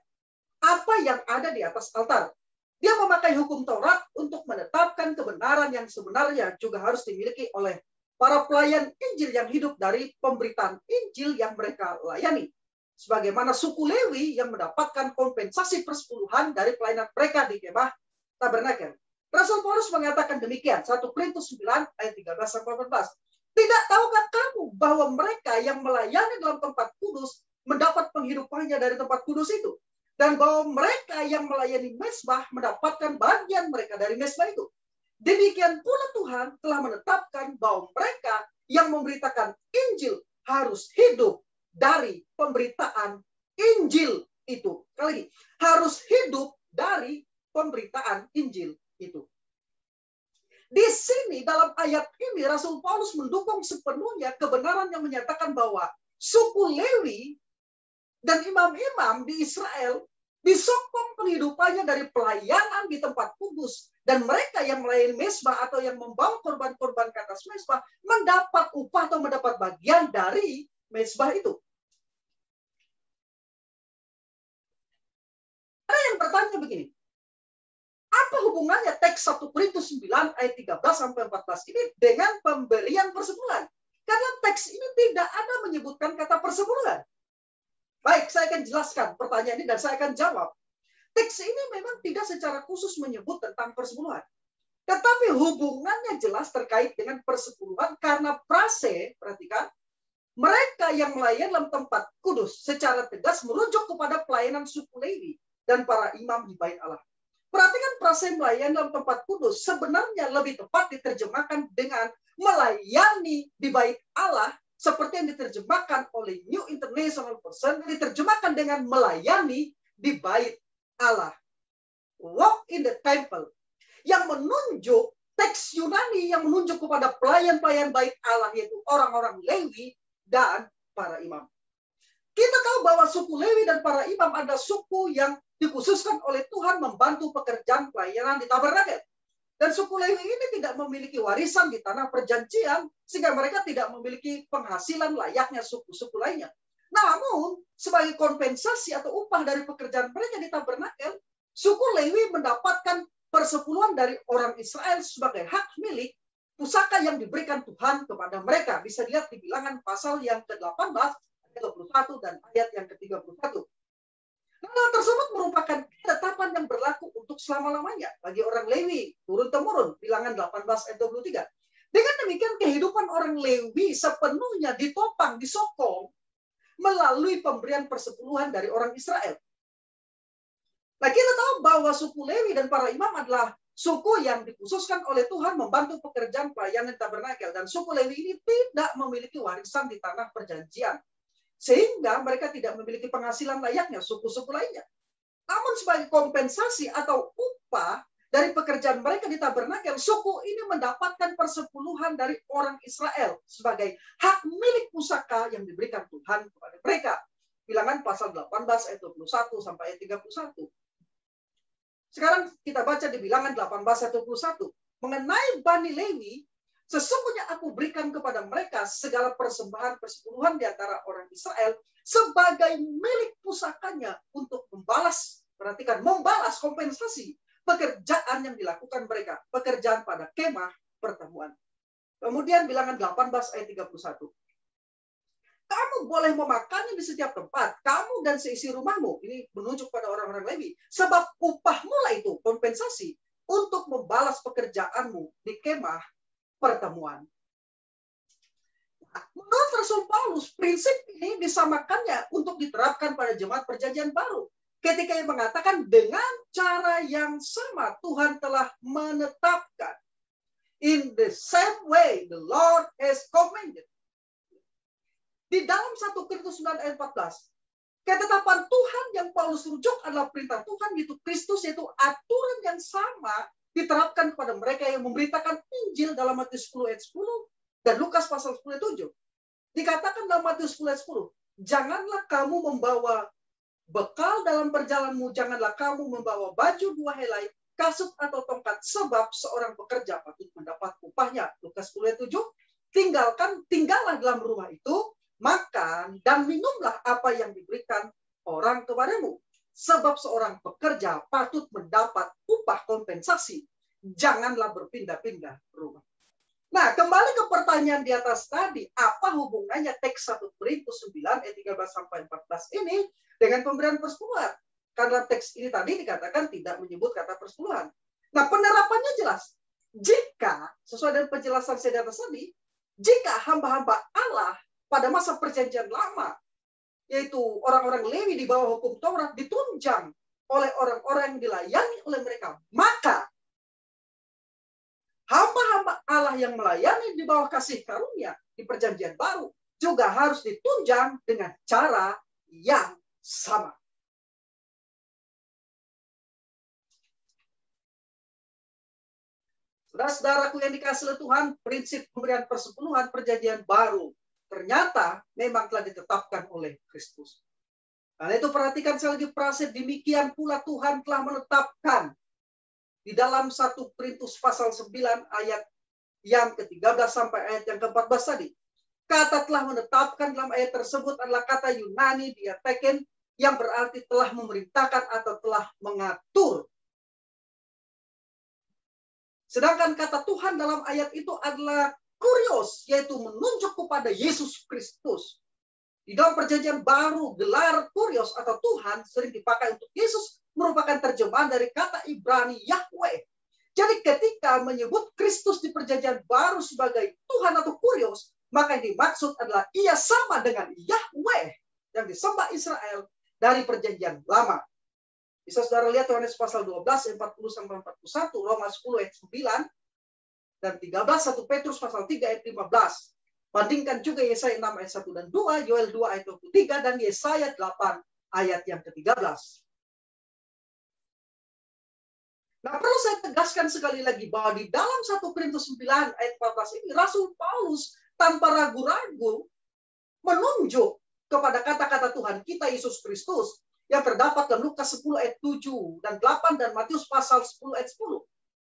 apa yang ada di atas altar. Dia memakai hukum Taurat untuk menetapkan kebenaran yang sebenarnya juga harus dimiliki oleh para pelayan Injil yang hidup dari pemberitaan Injil yang mereka layani. Sebagaimana suku Lewi yang mendapatkan kompensasi persepuluhan dari pelayanan mereka di kemah tabernakel. Rasul Paulus mengatakan demikian, 1 Korintus 9 ayat 13-14. Tidak tahukah kamu bahwa mereka yang melayani dalam tempat kudus mendapat penghidupannya dari tempat kudus itu? Dan bahwa mereka yang melayani mezbah mendapatkan bagian mereka dari mezbah itu. Demikian pula Tuhan telah menetapkan bahwa mereka yang memberitakan Injil harus hidup dari pemberitaan Injil itu. Sekali lagi, harus hidup dari pemberitaan Injil itu. Di sini dalam ayat ini Rasul Paulus mendukung sepenuhnya kebenaran yang menyatakan bahwa suku Lewi dan imam-imam di Israel disokong penghidupannya dari pelayanan di tempat kudus, dan mereka yang melayani mezbah atau yang membawa korban-korban ke atas mezbah mendapat upah atau mendapat bagian dari mezbah itu. Ada yang bertanya begini, apa hubungannya teks 1 Korintus 9 ayat 13 sampai 14 ini dengan pemberian persepuluhan? Karena teks ini tidak ada menyebutkan kata persepuluhan. Baik, saya akan jelaskan pertanyaan ini dan saya akan jawab. Teks ini memang tidak secara khusus menyebut tentang persepuluhan. Tetapi hubungannya jelas terkait dengan persepuluhan karena prase, perhatikan, mereka yang melayani dalam tempat kudus secara tegas merujuk kepada pelayanan suku Lewi dan para imam di bait Allah. Perhatikan prase melayani dalam tempat kudus sebenarnya lebih tepat diterjemahkan dengan melayani di bait Allah seperti yang diterjemahkan oleh New International Version, diterjemahkan dengan melayani di bait Allah. Walk in the temple. Yang menunjuk, teks Yunani yang menunjuk kepada pelayan-pelayan bait Allah, yaitu orang-orang Lewi dan para imam. Kita tahu bahwa suku Lewi dan para imam adalah suku yang dikhususkan oleh Tuhan membantu pekerjaan pelayanan di tabernakel. Dan suku Lewi ini tidak memiliki warisan di tanah perjanjian, sehingga mereka tidak memiliki penghasilan layaknya suku-suku lainnya. Namun, sebagai kompensasi atau upah dari pekerjaan mereka di tabernakel, suku Lewi mendapatkan persepuluhan dari orang Israel sebagai hak milik pusaka yang diberikan Tuhan kepada mereka. Bisa dilihat di Bilangan pasal yang ke-18, ayat 21 dan ayat yang ke-31. Hal tersebut merupakan ketetapan yang berlaku untuk selama-lamanya bagi orang Lewi, turun-temurun, Bilangan 18 ayat 23. Dengan demikian kehidupan orang Lewi sepenuhnya ditopang, disokong melalui pemberian persepuluhan dari orang Israel. Nah, kita tahu bahwa suku Lewi dan para imam adalah suku yang dikhususkan oleh Tuhan membantu pekerjaan pelayanan tabernakel, dan suku Lewi ini tidak memiliki warisan di tanah perjanjian, sehingga mereka tidak memiliki penghasilan layaknya suku-suku lainnya. Namun sebagai kompensasi atau upah dari pekerjaan mereka di tabernakel, suku ini mendapatkan persepuluhan dari orang Israel sebagai hak milik pusaka yang diberikan Tuhan kepada mereka. Bilangan pasal 18 ayat 21 sampai ayat 31. Sekarang kita baca di Bilangan 18 ayat 21. Mengenai Bani Lewi, sesungguhnya aku berikan kepada mereka segala persembahan persepuluhan di antara orang Israel sebagai milik pusakanya untuk membalas, perhatikan, membalas kompensasi pekerjaan yang dilakukan mereka, pekerjaan pada kemah pertemuan. Kemudian Bilangan 18 ayat 31. Kamu boleh memakannya di setiap tempat, kamu dan seisi rumahmu. Ini menunjuk pada orang-orang Lewi. Sebab upahmu lah itu, kompensasi, untuk membalas pekerjaanmu di kemah pertemuan. Menurut Rasul Paulus, prinsip ini disamakannya untuk diterapkan pada jemaat perjanjian baru. Ketika ia mengatakan dengan cara yang sama Tuhan telah menetapkan. In the same way the Lord has commanded. Di dalam 1 Korintus 9 ayat 14, ketetapan Tuhan yang Paulus rujuk adalah perintah Tuhan yaitu Kristus, yaitu aturan yang sama diterapkan kepada mereka yang memberitakan Injil dalam Matius 10 ayat 10 dan Lukas pasal 10 ayat 7. Dikatakan dalam Matius 10 ayat 10, janganlah kamu membawa bekal dalam perjalananmu, janganlah kamu membawa baju dua helai, kasut atau tongkat, sebab seorang pekerja patut mendapat upahnya. Lukas 10 ayat 7, tinggallah dalam rumah itu, makan dan minumlah apa yang diberikan orang kepadamu. Sebab seorang pekerja patut mendapat upah kompensasi. Janganlah berpindah-pindah rumah. Nah, kembali ke pertanyaan di atas tadi. Apa hubungannya teks 1 Korintus 9 ayat 13 sampai 14 ini dengan pemberian persepuluhan? Karena teks ini tadi dikatakan tidak menyebut kata persepuluhan. Nah, penerapannya jelas. Jika, sesuai dengan penjelasan saya di atas tadi, jika hamba-hamba Allah pada masa perjanjian lama, yaitu orang-orang Lewi di bawah hukum Taurat, ditunjang oleh orang-orang yang dilayani oleh mereka, maka hamba-hamba Allah yang melayani di bawah kasih karunia di perjanjian baru juga harus ditunjang dengan cara yang sama. Saudara-saudaraku yang dikasihi Tuhan, prinsip pemberian persepuluhan perjanjian baru ternyata memang telah ditetapkan oleh Kristus. Karena itu perhatikan sekali lagi frase, demikian pula Tuhan telah menetapkan di dalam 1 Korintus pasal 9 ayat yang ke-13 sampai ayat yang ke-14 tadi. Kata telah menetapkan dalam ayat tersebut adalah kata Yunani diateken, yang berarti telah memerintahkan atau telah mengatur. Sedangkan kata Tuhan dalam ayat itu adalah kurios, yaitu menunjuk kepada Yesus Kristus. Di dalam perjanjian baru, gelar kurios atau Tuhan sering dipakai untuk Yesus, merupakan terjemahan dari kata Ibrani Yahweh. Jadi ketika menyebut Kristus di perjanjian baru sebagai Tuhan atau kurios, maka yang dimaksud adalah ia sama dengan Yahweh yang disembah Israel dari perjanjian lama. Bisa saudara lihat Yohanes pasal 12 ayat 40 sampai 41, Roma 10 ayat 9 dan 13, 1 Petrus pasal 3 ayat 15. Bandingkan juga Yesaya 6 ayat 1 dan 2, Yoel 2 ayat 23 dan Yesaya 8 ayat yang ke-13. Nah, perlu saya tegaskan sekali lagi bahwa di dalam 1 Korintus 9 ayat 14 ini Rasul Paulus tanpa ragu-ragu menunjuk kepada kata-kata Tuhan kita Yesus Kristus yang terdapat dalam Lukas 10 ayat 7 dan 8 dan Matius pasal 10 ayat 10.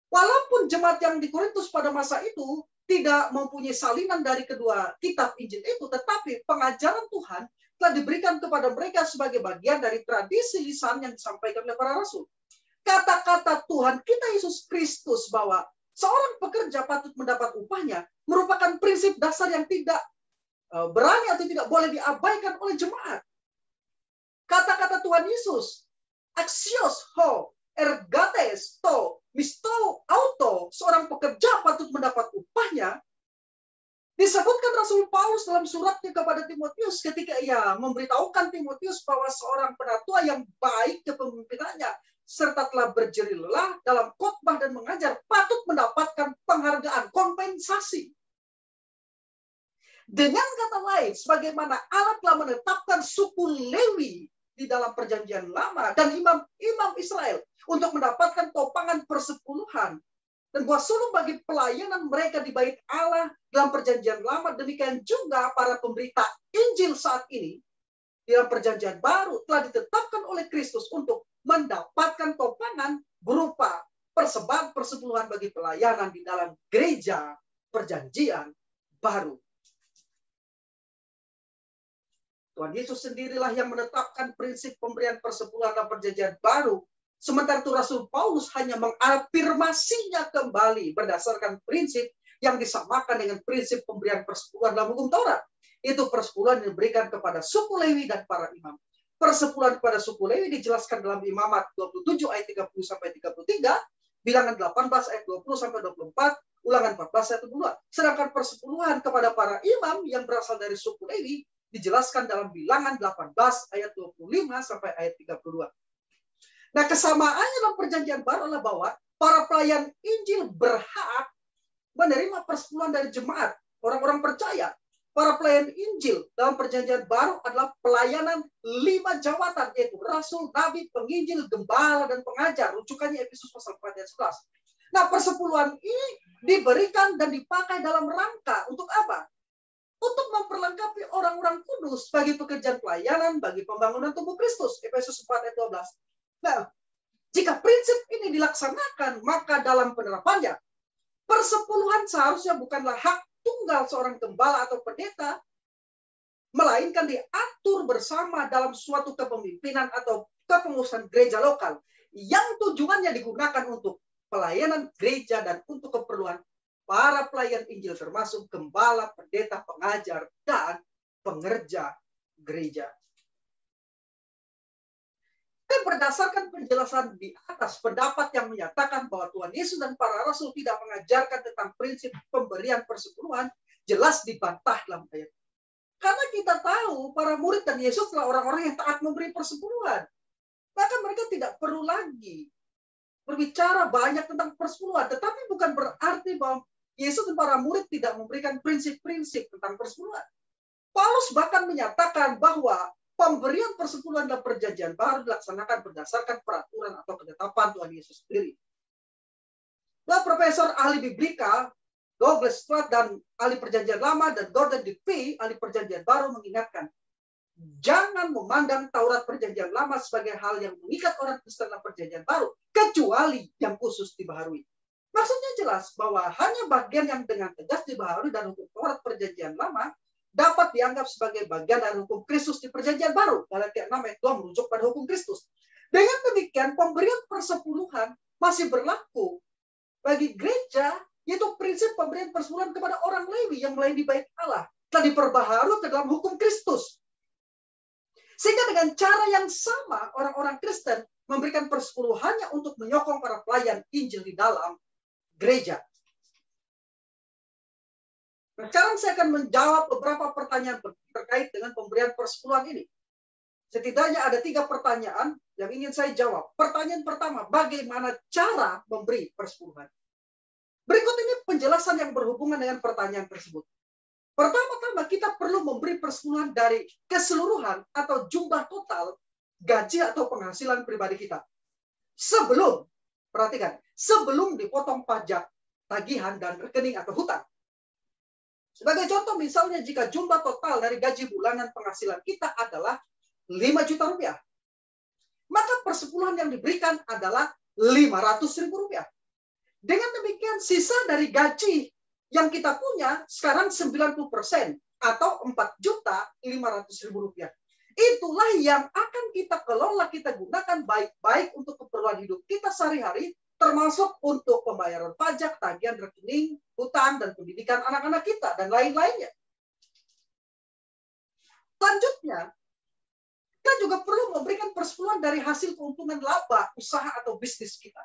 Walaupun jemaat yang di Korintus pada masa itu tidak mempunyai salinan dari kedua kitab Injil itu, tetapi pengajaran Tuhan telah diberikan kepada mereka sebagai bagian dari tradisi lisan yang disampaikan oleh para rasul. Kata-kata Tuhan kita Yesus Kristus bahwa seorang pekerja patut mendapat upahnya merupakan prinsip dasar yang tidak berani atau tidak boleh diabaikan oleh jemaat. Kata-kata Tuhan Yesus, axios ho, ergates to, misto auto, seorang pekerja patut mendapat upahnya, disebutkan Rasul Paulus dalam suratnya kepada Timotius ketika ia memberitahukan Timotius bahwa seorang penatua yang baik kepemimpinannya serta telah berjerih lelah dalam khotbah dan mengajar patut mendapatkan penghargaan, kompensasi. Dengan kata lain, sebagaimana Allah telah menetapkan suku Lewi di dalam perjanjian lama dan imam Israel untuk mendapatkan topangan persepuluhan dan buah sulung bagi pelayanan mereka di bait Allah dalam perjanjian lama, demikian juga para pemberita Injil saat ini di dalam perjanjian baru telah ditetapkan oleh Kristus untuk mendapatkan topangan berupa persembahan persepuluhan bagi pelayanan di dalam gereja perjanjian baru. Tuhan Yesus sendirilah yang menetapkan prinsip pemberian persepuluhan dalam perjanjian baru. Sementara itu Rasul Paulus hanya mengafirmasinya kembali berdasarkan prinsip yang disamakan dengan prinsip pemberian persepuluhan dalam hukum Taurat. Itu persepuluhan yang diberikan kepada suku Lewi dan para imam. Persepuluhan kepada suku Lewi dijelaskan dalam Imamat 27 ayat 30 sampai 33, Bilangan 18 ayat 20 sampai 24, Ulangan 14 ayat 22. Sedangkan persepuluhan kepada para imam yang berasal dari suku Lewi dijelaskan dalam Bilangan 18 ayat 25 sampai ayat 32. Nah, kesamaannya dalam perjanjian baru adalah bahwa para pelayan Injil berhak menerima persepuluhan dari jemaat, orang-orang percaya. Para pelayan Injil dalam perjanjian baru adalah pelayanan 5 jawatan, yaitu Rasul, Nabi, Penginjil, Gembala, dan Pengajar. Rujukannya Efesus pasal 4 ayat 11. Nah, persepuluhan ini diberikan dan dipakai dalam rangka untuk apa? Untuk memperlengkapi orang-orang kudus bagi pekerjaan pelayanan, bagi pembangunan tubuh Kristus. Efesus 4 ayat 12. Nah, jika prinsip ini dilaksanakan, maka dalam penerapannya, persepuluhan seharusnya bukanlah hak tunggal seorang gembala atau pendeta, melainkan diatur bersama dalam suatu kepemimpinan atau kepengurusan gereja lokal, yang tujuannya digunakan untuk pelayanan gereja dan untuk keperluan para pelayan Injil termasuk gembala, pendeta, pengajar, dan pengerja gereja. Dan berdasarkan penjelasan di atas, pendapat yang menyatakan bahwa Tuhan Yesus dan para rasul tidak mengajarkan tentang prinsip pemberian persepuluhan jelas dibantah dalam ayat. Karena kita tahu para murid dan Yesus adalah orang-orang yang taat memberi persepuluhan. Maka mereka tidak perlu lagi berbicara banyak tentang persepuluhan. Tetapi bukan berarti bahwa Yesus dan para murid tidak memberikan prinsip-prinsip tentang persepuluhan. Paulus bahkan menyatakan bahwa pemberian persepuluhan dalam perjanjian baru dilaksanakan berdasarkan peraturan atau ketetapan Tuhan Yesus sendiri. Nah, Profesor ahli biblika Douglas Stuart dan ahli perjanjian lama dan Gordon DePee ahli perjanjian baru mengingatkan jangan memandang Taurat Perjanjian Lama sebagai hal yang mengikat orang Kristen dalam Perjanjian Baru, kecuali yang khusus dibaharui. Maksudnya jelas bahwa hanya bagian yang dengan tegas dibaharui dan hukum Taurat Perjanjian Lama dapat dianggap sebagai bagian dari hukum Kristus di Perjanjian Baru. Galatia 6 ayat 2 merujuk pada hukum Kristus. Dengan demikian, pemberian persepuluhan masih berlaku bagi gereja, yaitu prinsip pemberian persepuluhan kepada orang Lewi yang melayani bait Allah telah diperbaharui ke dalam hukum Kristus. Sehingga dengan cara yang sama, orang-orang Kristen memberikan persepuluhannya untuk menyokong para pelayan Injil di dalam gereja. Nah, sekarang saya akan menjawab beberapa pertanyaan terkait dengan pemberian persepuluhan ini. Setidaknya ada 3 pertanyaan yang ingin saya jawab. Pertanyaan pertama, bagaimana cara memberi persepuluhan? Berikut ini penjelasan yang berhubungan dengan pertanyaan tersebut. Pertama-tama kita perlu memberi persepuluhan dari keseluruhan atau jumlah total gaji atau penghasilan pribadi kita. Sebelum, perhatikan, sebelum dipotong pajak, tagihan, dan rekening atau hutang. Sebagai contoh, misalnya jika jumlah total dari gaji bulanan penghasilan kita adalah 5 juta rupiah, maka persepuluhan yang diberikan adalah 500.000 rupiah. Dengan demikian, sisa dari gaji yang kita punya sekarang 90% atau 4.500.000 rupiah. Itulah yang akan kita kelola, kita gunakan baik-baik untuk keperluan hidup kita sehari-hari, termasuk untuk pembayaran pajak, tagihan rekening, hutang, dan pendidikan anak-anak kita, dan lain-lainnya. Selanjutnya, kita juga perlu memberikan persepuluhan dari hasil keuntungan laba, usaha, atau bisnis kita.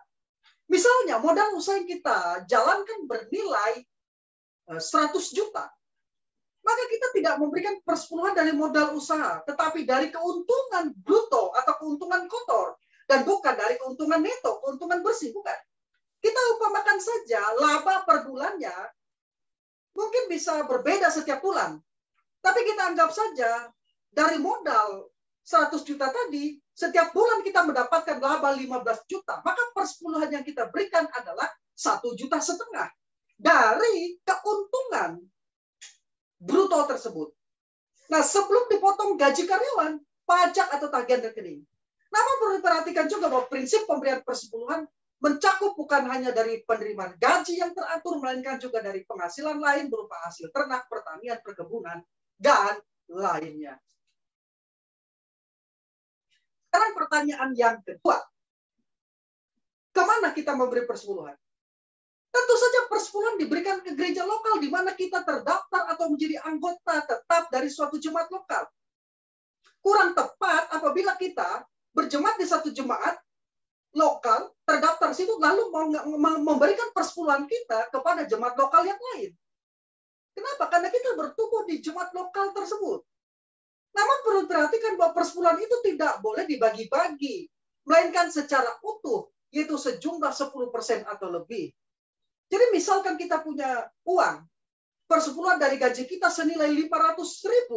Misalnya, modal usaha yang kita jalankan bernilai 100 juta. Maka kita tidak memberikan persepuluhan dari modal usaha, tetapi dari keuntungan bruto atau keuntungan kotor. Dan bukan dari keuntungan neto, keuntungan bersih, bukan. Kita upamakan saja laba per bulannya mungkin bisa berbeda setiap bulan. Tapi kita anggap saja dari modal 100 juta tadi, setiap bulan kita mendapatkan laba 15 juta. Maka persepuluhan yang kita berikan adalah 1,5 juta dari keuntungan bruto tersebut. Nah, sebelum dipotong gaji karyawan, pajak atau tagihan rekening. Namun perlu diperhatikan juga bahwa prinsip pemberian persepuluhan mencakup bukan hanya dari penerimaan gaji yang teratur, melainkan juga dari penghasilan lain berupa hasil ternak, pertanian, perkebunan, dan lainnya. Sekarang pertanyaan yang kedua. Kemana kita memberi persepuluhan? Tentu saja persepuluhan diberikan ke gereja lokal di mana kita terdaftar atau menjadi anggota tetap dari suatu jemaat lokal. Kurang tepat apabila kita berjemaat di satu jemaat lokal, terdaftar situ, lalu memberikan persepuluhan kita kepada jemaat lokal yang lain. Kenapa? Karena kita bertumbuh di jemaat lokal tersebut. Namun perlu perhatikan bahwa persepuluhan itu tidak boleh dibagi-bagi, melainkan secara utuh, yaitu sejumlah 10% atau lebih. Jadi misalkan kita punya uang, persepuluhan dari gaji kita senilai 500.000,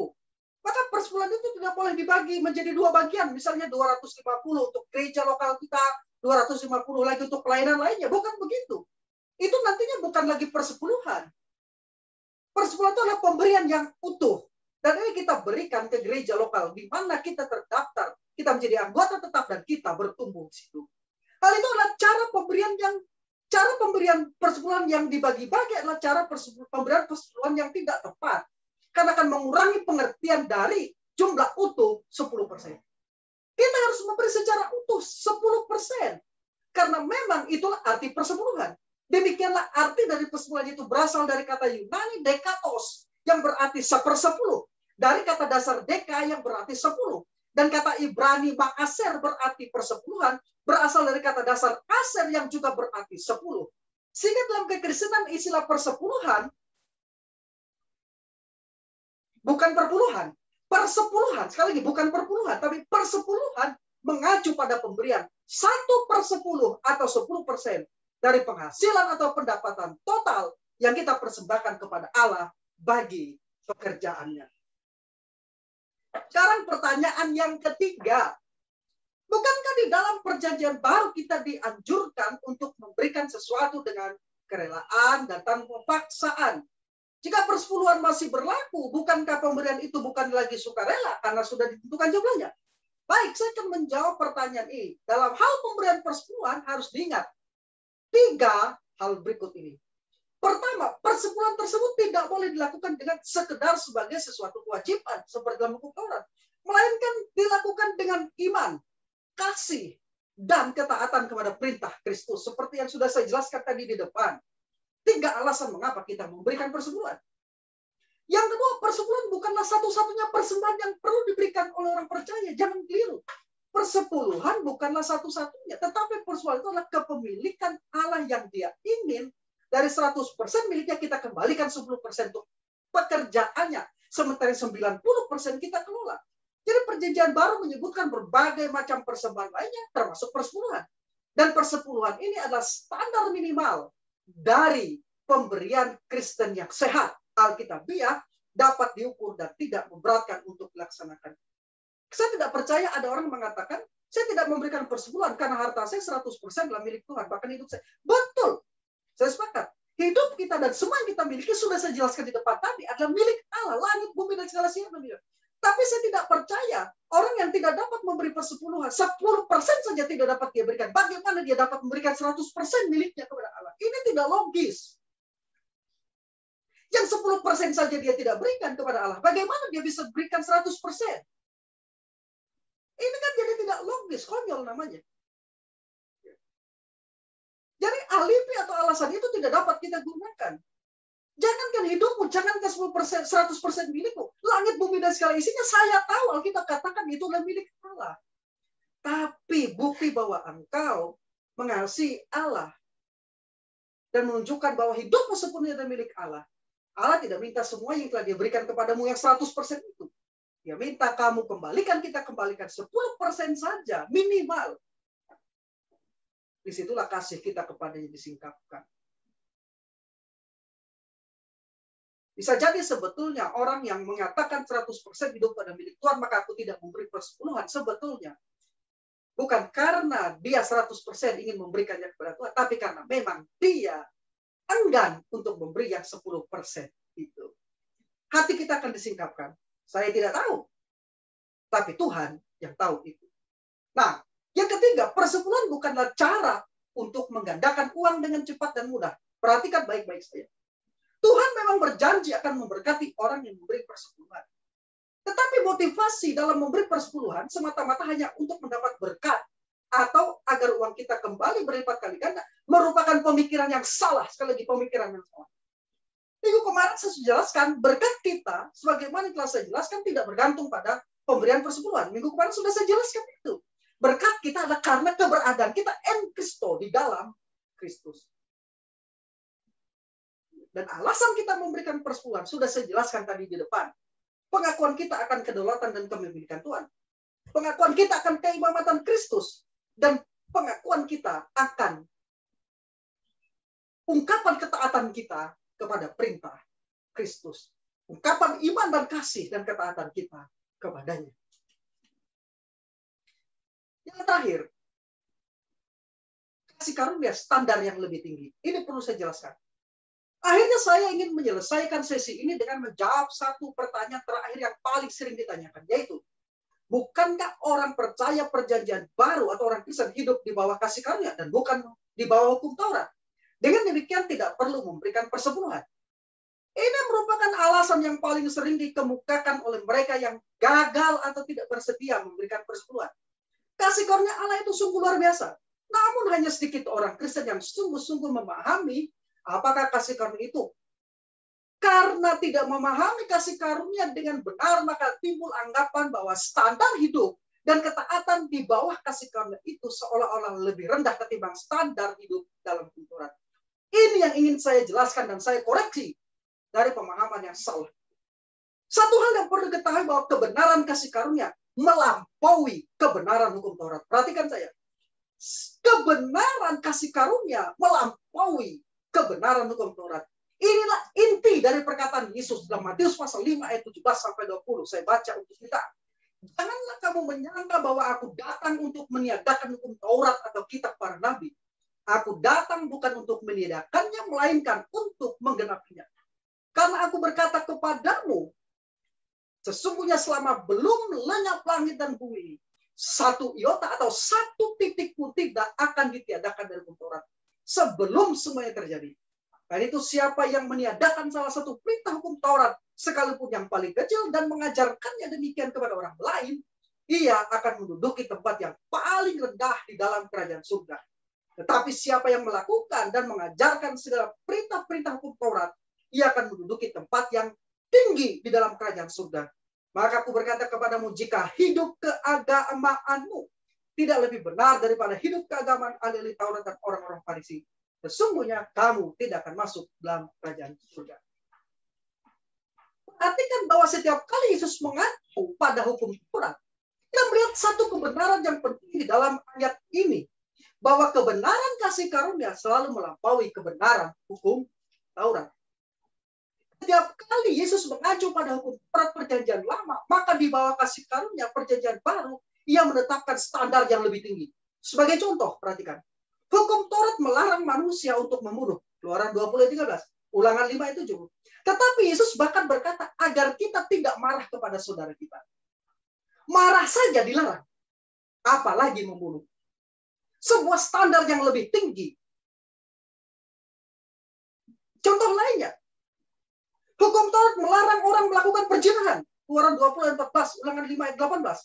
maka persepuluhan itu tidak boleh dibagi menjadi 2 bagian, misalnya 250 untuk gereja lokal kita, 250 lagi untuk pelayanan lainnya. Bukan begitu. Itu nantinya bukan lagi persepuluhan. Persepuluhan itu adalah pemberian yang utuh. Dan ini kita berikan ke gereja lokal, di mana kita terdaftar, kita menjadi anggota tetap, dan kita bertumbuh di situ. Hal itu adalah cara pemberian persepuluhan yang dibagi-bagi adalah cara pemberian persepuluhan yang tidak tepat. Karena akan mengurangi pengertian dari jumlah utuh 10%. Kita harus memberi secara utuh 10%. Karena memang itulah arti persepuluhan. Demikianlah arti dari persepuluhan itu berasal dari kata Yunani dekatos, yang berarti 1/10. Dari kata dasar deka yang berarti 10. Dan kata Ibrani ma'aser berarti persepuluhan, berasal dari kata dasar aser yang juga berarti 10. Sehingga dalam kekristenan istilah persepuluhan bukan perpuluhan, persepuluhan. Sekali lagi, bukan perpuluhan, tapi persepuluhan mengacu pada pemberian 1/10 atau 10% dari penghasilan atau pendapatan total yang kita persembahkan kepada Allah bagi pekerjaannya. Sekarang pertanyaan yang ketiga. Bukankah di dalam perjanjian baru kita dianjurkan untuk memberikan sesuatu dengan kerelaan dan tanpa paksaan? Jika persepuluhan masih berlaku, bukankah pemberian itu bukan lagi sukarela karena sudah ditentukan jumlahnya? Baik, saya akan menjawab pertanyaan ini. Dalam hal pemberian persepuluhan harus diingat 3 hal berikut ini. Pertama, persepuluhan tersebut tidak boleh dilakukan dengan sekedar sebagai sesuatu kewajiban seperti dalam hukum Taurat, melainkan dilakukan dengan iman, kasih, dan ketaatan kepada perintah Kristus seperti yang sudah saya jelaskan tadi di depan. 3 alasan mengapa kita memberikan persepuluhan. Yang kedua, persepuluhan bukanlah satu-satunya persembahan yang perlu diberikan oleh orang percaya. Jangan keliru. Persepuluhan bukanlah satu-satunya, tetapi persepuluhan itu adalah kepemilikan Allah yang Dia ingin. Dari 100% miliknya kita kembalikan 10% untuk pekerjaannya. Sementara 90% kita kelola. Jadi perjanjian baru menyebutkan berbagai macam persembahan lainnya, termasuk persepuluhan. Dan persepuluhan ini adalah standar minimal dari pemberian Kristen yang sehat, Alkitabiah, dapat diukur dan tidak memberatkan untuk dilaksanakan. Saya tidak percaya ada orang mengatakan, saya tidak memberikan persepuluhan karena harta saya 100% adalah milik Tuhan, bahkan hidup saya. Betul. Saya sepakat. Hidup kita dan semua yang kita miliki sudah saya jelaskan di depan tadi adalah milik Allah, langit, bumi, dan segala siapa. Tapi saya tidak percaya orang yang tidak dapat memberi persepuluhan, 10% saja tidak dapat dia berikan. Bagaimana dia dapat memberikan 100% miliknya kepada Allah? Ini tidak logis. Yang 10% saja dia tidak berikan kepada Allah, bagaimana dia bisa berikan 100%? Ini kan jadi tidak logis, konyol namanya. Jadi alibi atau alasan itu tidak dapat kita gunakan. Jangankan hidupmu, jangankan 10%, 100% milikmu. Langit, bumi, dan segala isinya, saya tahu Alkitab katakan itu adalah milik Allah. Tapi bukti bahwa engkau mengasihi Allah dan menunjukkan bahwa hidupmu sepenuhnya adalah milik Allah. Allah tidak minta semua yang telah diberikan kepadamu yang 100% itu. Dia minta kamu kembalikan, kita kembalikan 10% saja, minimal. Disitulah kasih kita kepadanya disingkapkan. Bisa jadi sebetulnya orang yang mengatakan 100% hidup pada milik Tuhan, maka aku tidak memberi persepuluhan. Sebetulnya bukan karena dia 100% ingin memberikannya kepada Tuhan, tapi karena memang dia enggan untuk memberi yang 10% itu. Hati kita akan disingkapkan. Saya tidak tahu. Tapi Tuhan yang tahu itu. Nah, yang ketiga, persepuluhan bukanlah cara untuk menggandakan uang dengan cepat dan mudah. Perhatikan baik-baik saya. Tuhan memang berjanji akan memberkati orang yang memberi persepuluhan. Tetapi motivasi dalam memberi persepuluhan semata-mata hanya untuk mendapat berkat atau agar uang kita kembali berlipat kali ganda merupakan pemikiran yang salah. Sekali lagi, pemikiran yang salah. Minggu kemarin saya sudah jelaskan, berkat kita, sebagaimana yang telah saya jelaskan, tidak bergantung pada pemberian persepuluhan. Minggu kemarin sudah saya jelaskan itu. Berkat kita adalah karena keberadaan kita en Kristo, di dalam Kristus. Dan alasan kita memberikan persepuluhan sudah saya jelaskan tadi di depan. Pengakuan kita akan kedaulatan dan kepemilikan Tuhan. Pengakuan kita akan keimamatan Kristus. Dan pengakuan kita akan ungkapan ketaatan kita kepada perintah Kristus. Ungkapan iman dan kasih dan ketaatan kita kepadanya. Yang terakhir, kasih karunia standar yang lebih tinggi. Ini perlu saya jelaskan. Akhirnya saya ingin menyelesaikan sesi ini dengan menjawab satu pertanyaan terakhir yang paling sering ditanyakan, yaitu, bukankah orang percaya perjanjian baru atau orang Kristen hidup di bawah kasih karunia dan bukan di bawah hukum Taurat? Dengan demikian tidak perlu memberikan persepuluhan. Ini merupakan alasan yang paling sering dikemukakan oleh mereka yang gagal atau tidak bersedia memberikan persepuluhan. Kasih karunia Allah itu sungguh luar biasa. Namun hanya sedikit orang Kristen yang sungguh-sungguh memahami apakah kasih karunia itu. Karena tidak memahami kasih karunia dengan benar, maka timbul anggapan bahwa standar hidup dan ketaatan di bawah kasih karunia itu seolah-olah lebih rendah ketimbang standar hidup dalam Taurat. Ini yang ingin saya jelaskan dan saya koreksi dari pemahaman yang salah. Satu hal yang perlu diketahui bahwa kebenaran kasih karunia melampaui kebenaran hukum Taurat. Perhatikan saya. Kebenaran kasih karunia melampaui kebenaran hukum Taurat. Inilah inti dari perkataan Yesus dalam Matius pasal 5 ayat 17 sampai 20. Saya baca untuk kita. Janganlah kamu menyangka bahwa aku datang untuk meniadakan hukum Taurat atau kitab para nabi. Aku datang bukan untuk meniadakannya, melainkan untuk menggenapinya. Karena aku berkata kepadamu, sesungguhnya selama belum lenyap langit dan bumi, satu iota atau satu titik pun tidak akan ditiadakan dari hukum Taurat sebelum semuanya terjadi. Dan itu siapa yang meniadakan salah satu perintah hukum Taurat, sekalipun yang paling kecil, dan mengajarkannya demikian kepada orang lain, ia akan menduduki tempat yang paling rendah di dalam kerajaan surga. Tetapi siapa yang melakukan dan mengajarkan segala perintah-perintah hukum Taurat, ia akan menduduki tempat yang tinggi di dalam kerajaan surga. Maka aku berkata kepadamu, jika hidup keagamaanmu tidak lebih benar daripada hidup keagamaan ahli Taurat dan orang-orang Farisi, sesungguhnya kamu tidak akan masuk dalam kerajaan surga. Perhatikan bahwa setiap kali Yesus mengacu pada hukum Taurat, kita melihat satu kebenaran yang penting di dalam ayat ini, bahwa kebenaran kasih karunia selalu melampaui kebenaran hukum Taurat. Setiap kali Yesus mengacu pada hukum Taurat perjanjian lama, maka di bawah kasih karunia perjanjian baru, ia menetapkan standar yang lebih tinggi. Sebagai contoh, perhatikan. Hukum Taurat melarang manusia untuk membunuh. Keluaran 20:13. Ulangan 5:7. Tetapi Yesus bahkan berkata agar kita tidak marah kepada saudara kita. Marah saja dilarang. Apalagi membunuh. Sebuah standar yang lebih tinggi. Contoh lainnya. Hukum Taurat melarang orang melakukan perzinahan. Keluaran 20:14. Ulangan 5:18.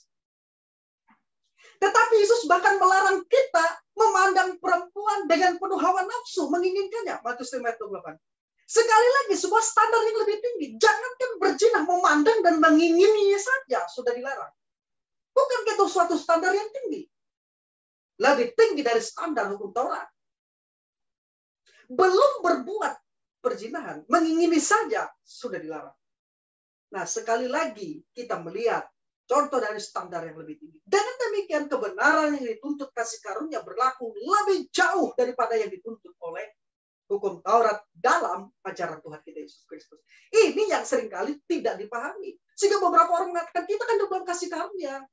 Tetapi Yesus bahkan melarang kita memandang perempuan dengan penuh hawa nafsu, menginginkannya. Matius 5:28. Sekali lagi, sebuah standar yang lebih tinggi. Jangankan berzina, memandang dan mengingininya saja sudah dilarang. Bukan itu suatu standar yang tinggi. Lebih tinggi dari standar hukum Taurat. Belum berbuat perzinahan, mengingini saja sudah dilarang. Nah, sekali lagi kita melihat contoh dari standar yang lebih tinggi. Dengan demikian kebenaran yang dituntut kasih karunia berlaku lebih jauh daripada yang dituntut oleh hukum Taurat dalam ajaran Tuhan kita Yesus Kristus. Ini yang seringkali tidak dipahami. Sehingga beberapa orang mengatakan kita kan dalam kasih karunia.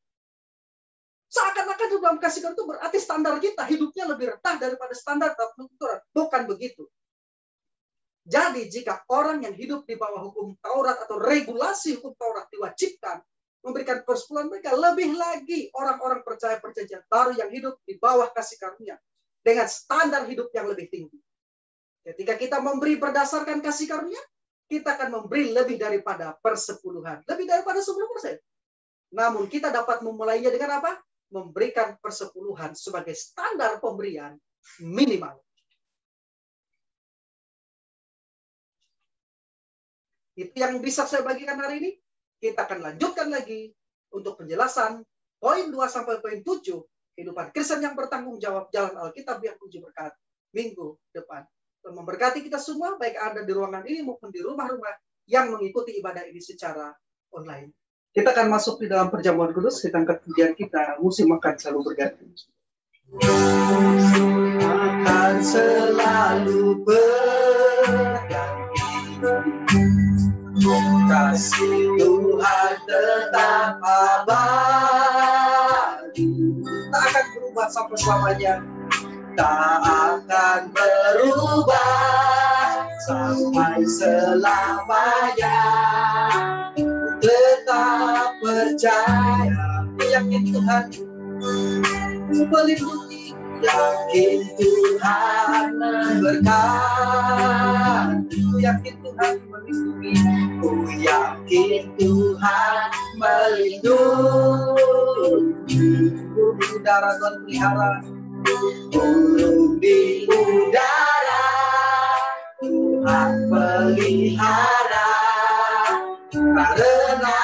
Seakan-akan dalam kasih karunia itu berarti standar kita hidupnya lebih rendah daripada standar hukum Taurat. Bukan begitu. Jadi jika orang yang hidup di bawah hukum Taurat atau regulasi hukum Taurat diwajibkan memberikan persepuluhan mereka, lebih lagi orang-orang percaya perjanjian baru yang hidup di bawah kasih karunia dengan standar hidup yang lebih tinggi. Ketika kita memberi berdasarkan kasih karunia, kita akan memberi lebih daripada persepuluhan, lebih daripada 10%. Namun kita dapat memulainya dengan apa? Memberikan persepuluhan sebagai standar pemberian minimal. Itu yang bisa saya bagikan hari ini. Kita akan lanjutkan lagi untuk penjelasan poin 2 sampai poin 7. Kehidupan Kristen yang bertanggung jawab jalan Alkitab yang puji berkat minggu depan. Dan memberkati kita semua, baik Anda di ruangan ini maupun di rumah-rumah yang mengikuti ibadah ini secara online. Kita akan masuk di dalam perjamuan kudus, kita angkat pujian kita, musim makan selalu berganti. Akan selalu berganti. Kasih Tuhan tetap abadi, tak akan berubah sampai selamanya, tak akan berubah sampai selamanya. Tetap percaya, yakin Tuhan melindungi, yakin Tuhan berkati, yakin Tuhan melindungi, oh yakin Tuhan melindungi. Udara Tuhan pelihara, burung di udara Tuhan pelihara, karena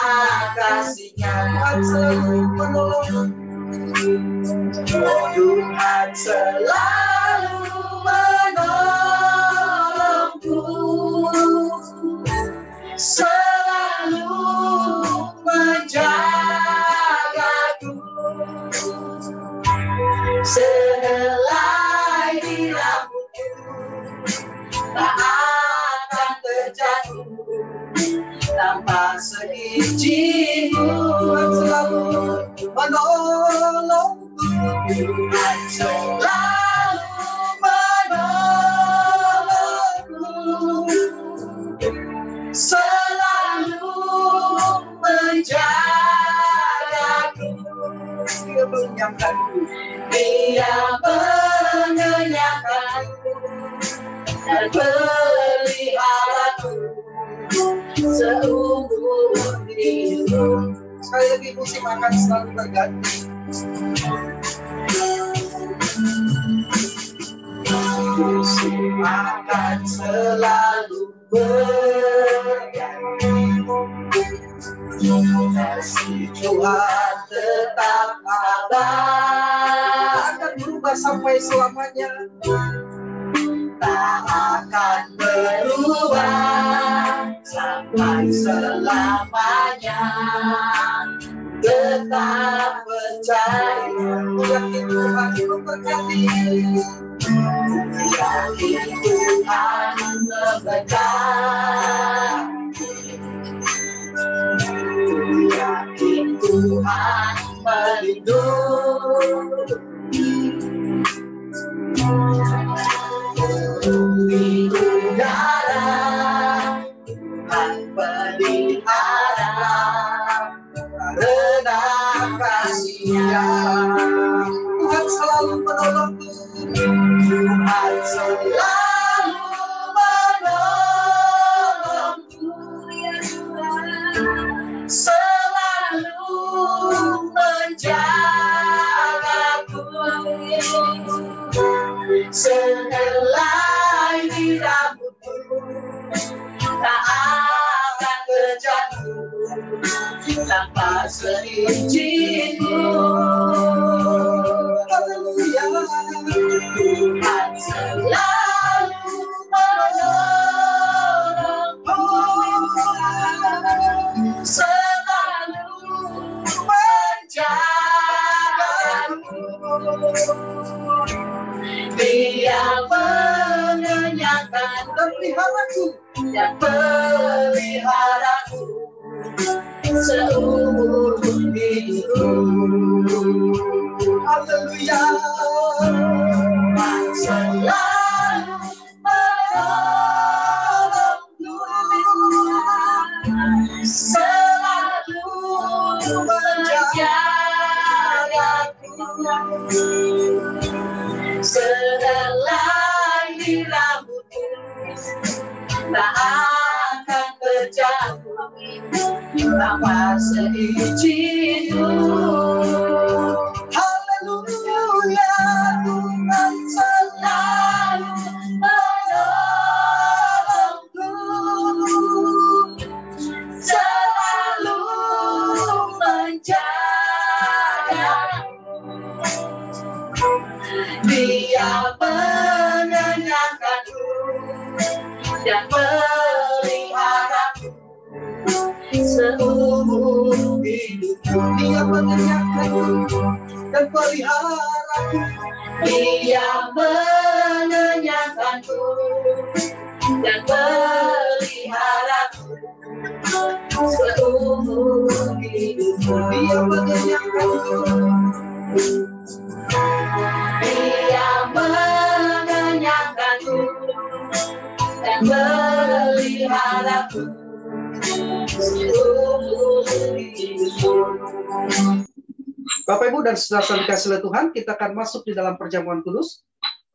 kasih-Nya Tuhan selalu menolong. Tuhan selalu menolongku, selalu menjagaku, sehelai di rambutku tak akan terjatuh, tanpa seizinmu Tuhan selalu menolongku. Tuhan selalu menolongku, mengenyangkanku. Dia mengenyangkanku dan peliharaku seumur hidup. Sekali lagi musim akan selalu berganti. Musim akan selalu berganti. Kasih Tuhan tetap ada, Akan berubah sampai selamanya. tak akan berubah sampai selamanya. Tetap percaya, Yakin Tuhan memberkati. yakin Tuhan memberkati. Yakin Tuhan melindungi. Di udara Tuhan pelihara karena kasih-Nya. Tuhan selalu menolongku. Tuhan selalu menolongku, ya Tuhan, selalu menjagaku. Sehelai di rambutku tak akan terjatuh tanpa seizinku. Haleluya. Tuhan selalu menolongku, selalu menjagaku. Dia mengenyangkan dan peliharaku seumur hidupku. Haleluya. Tuhan selalu menolongku, selalu menjagaku. Sehelai di rambutku tak akan terjatuh tanpa seizinku. Haleluya. Tuhan selalu menolongku, selalu menjagaku. Dia mengenyangkanku dan peliharaku seumur hidupku. Dia mengenyangkanku dan peliharaku. Dia mengenyangkanku dan peliharaku seumur hidupku. Dia mengenyangkanku. Dia mengenyangkanku dan peliharaku seumur hidupku. Bapak Ibu dan saudara dikasihi oleh Tuhan, kita akan masuk di dalam perjamuan kudus.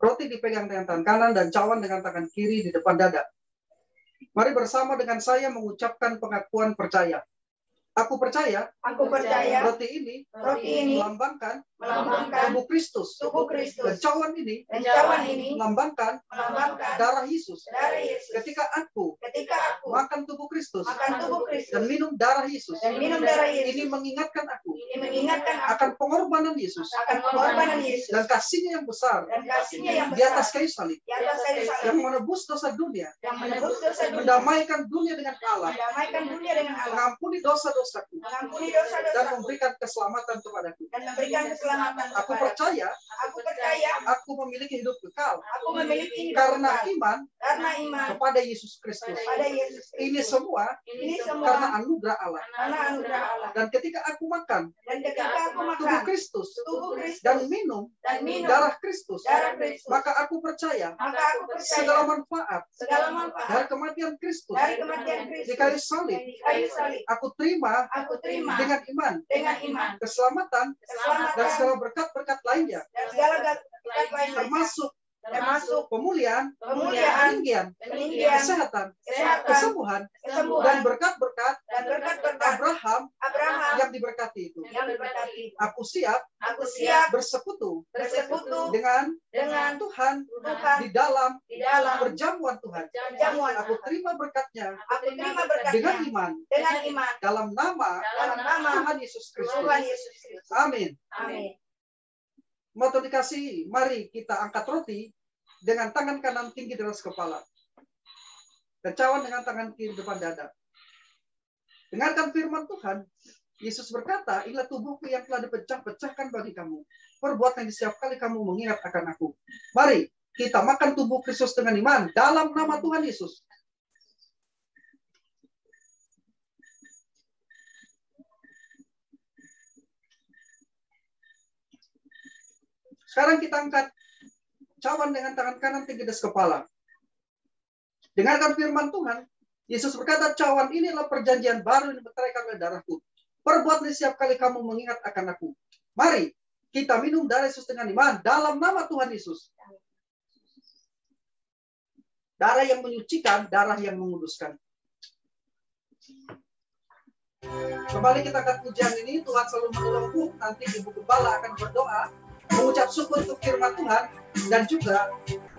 Roti dipegang dengan tangan kanan dan cawan dengan tangan kiri di depan dada. Mari bersama dengan saya mengucapkan pengakuan percaya. Aku percaya roti ini melambangkan tubuh Kristus. Dan cawan ini melambangkan darah Yesus. Ketika aku makan tubuh Kristus dan minum darah Yesus, ini mengingatkan aku akan pengorbanan Yesus dan kasih-Nya yang besar di atas kayu salib yang menebus dosa dunia, mendamaikan dunia dengan Allah, mengampuni dosa-dosaku dan memberikan keselamatan kepadaku. Aku percaya aku memiliki hidup kekal karena iman kepada Yesus Kristus. Ini semua karena anugerah Allah. Dan ketika aku makan Dan ketika aku tubuh makan Kristus tubuh Kristus dan minum dan minum darah Kristus, darah Kristus, maka aku percaya maka aku segala percaya manfaat segala manfaat dari kematian Kristus dari kematian di Kristus kayu salib di kayu salib aku terima aku terima dengan iman, dengan iman, keselamatan, dan keselamatan segala berkat-berkat lainnya, dan segala berkat lainnya, termasuk pemulihan, pemulihan, peninggian, peninggian, kesehatan, kesehatan, kesembuhan, kesembuhan, dan berkat-berkat dan berkat-berkat Abraham Abraham yang diberkati itu. yang diberkati. Aku siap Aku siap bersekutu dengan dengan Tuhan Tuhan di dalam di dalam perjamuan Tuhan. perjamuan. Aku terima berkatnya Aku terima dengan berkatnya iman dengan iman dalam nama dalam nama Tuhan Yesus Kristus. Tuhan Yesus Kristus. Amin. Amin. Mau dikasih, mari kita angkat roti dengan tangan kanan tinggi di atas kepala. Dan cawan dengan tangan kiri depan dada. Dengarkan firman Tuhan. Yesus berkata, inilah tubuhku yang telah dipecah-pecahkan bagi kamu. Perbuatan yang setiap kali kamu mengingat akan aku. Mari kita makan tubuh Kristus dengan iman dalam nama Tuhan Yesus. Sekarang kita angkat cawan dengan tangan kanan tinggi di atas kepala. Dengarkan firman Tuhan. Yesus berkata, cawan ini adalah perjanjian baru yang dimeteraikan oleh darahku. Perbuatlah setiap kali kamu mengingat akan aku. Mari kita minum darah Yesus dengan iman dalam nama Tuhan Yesus. Darah yang menyucikan, darah yang menguduskan. Kembali kita akan pujian ini, Tuhan selalu menolongku. Nanti Ibu Gembala akan berdoa, mengucap syukur untuk firman Tuhan, dan juga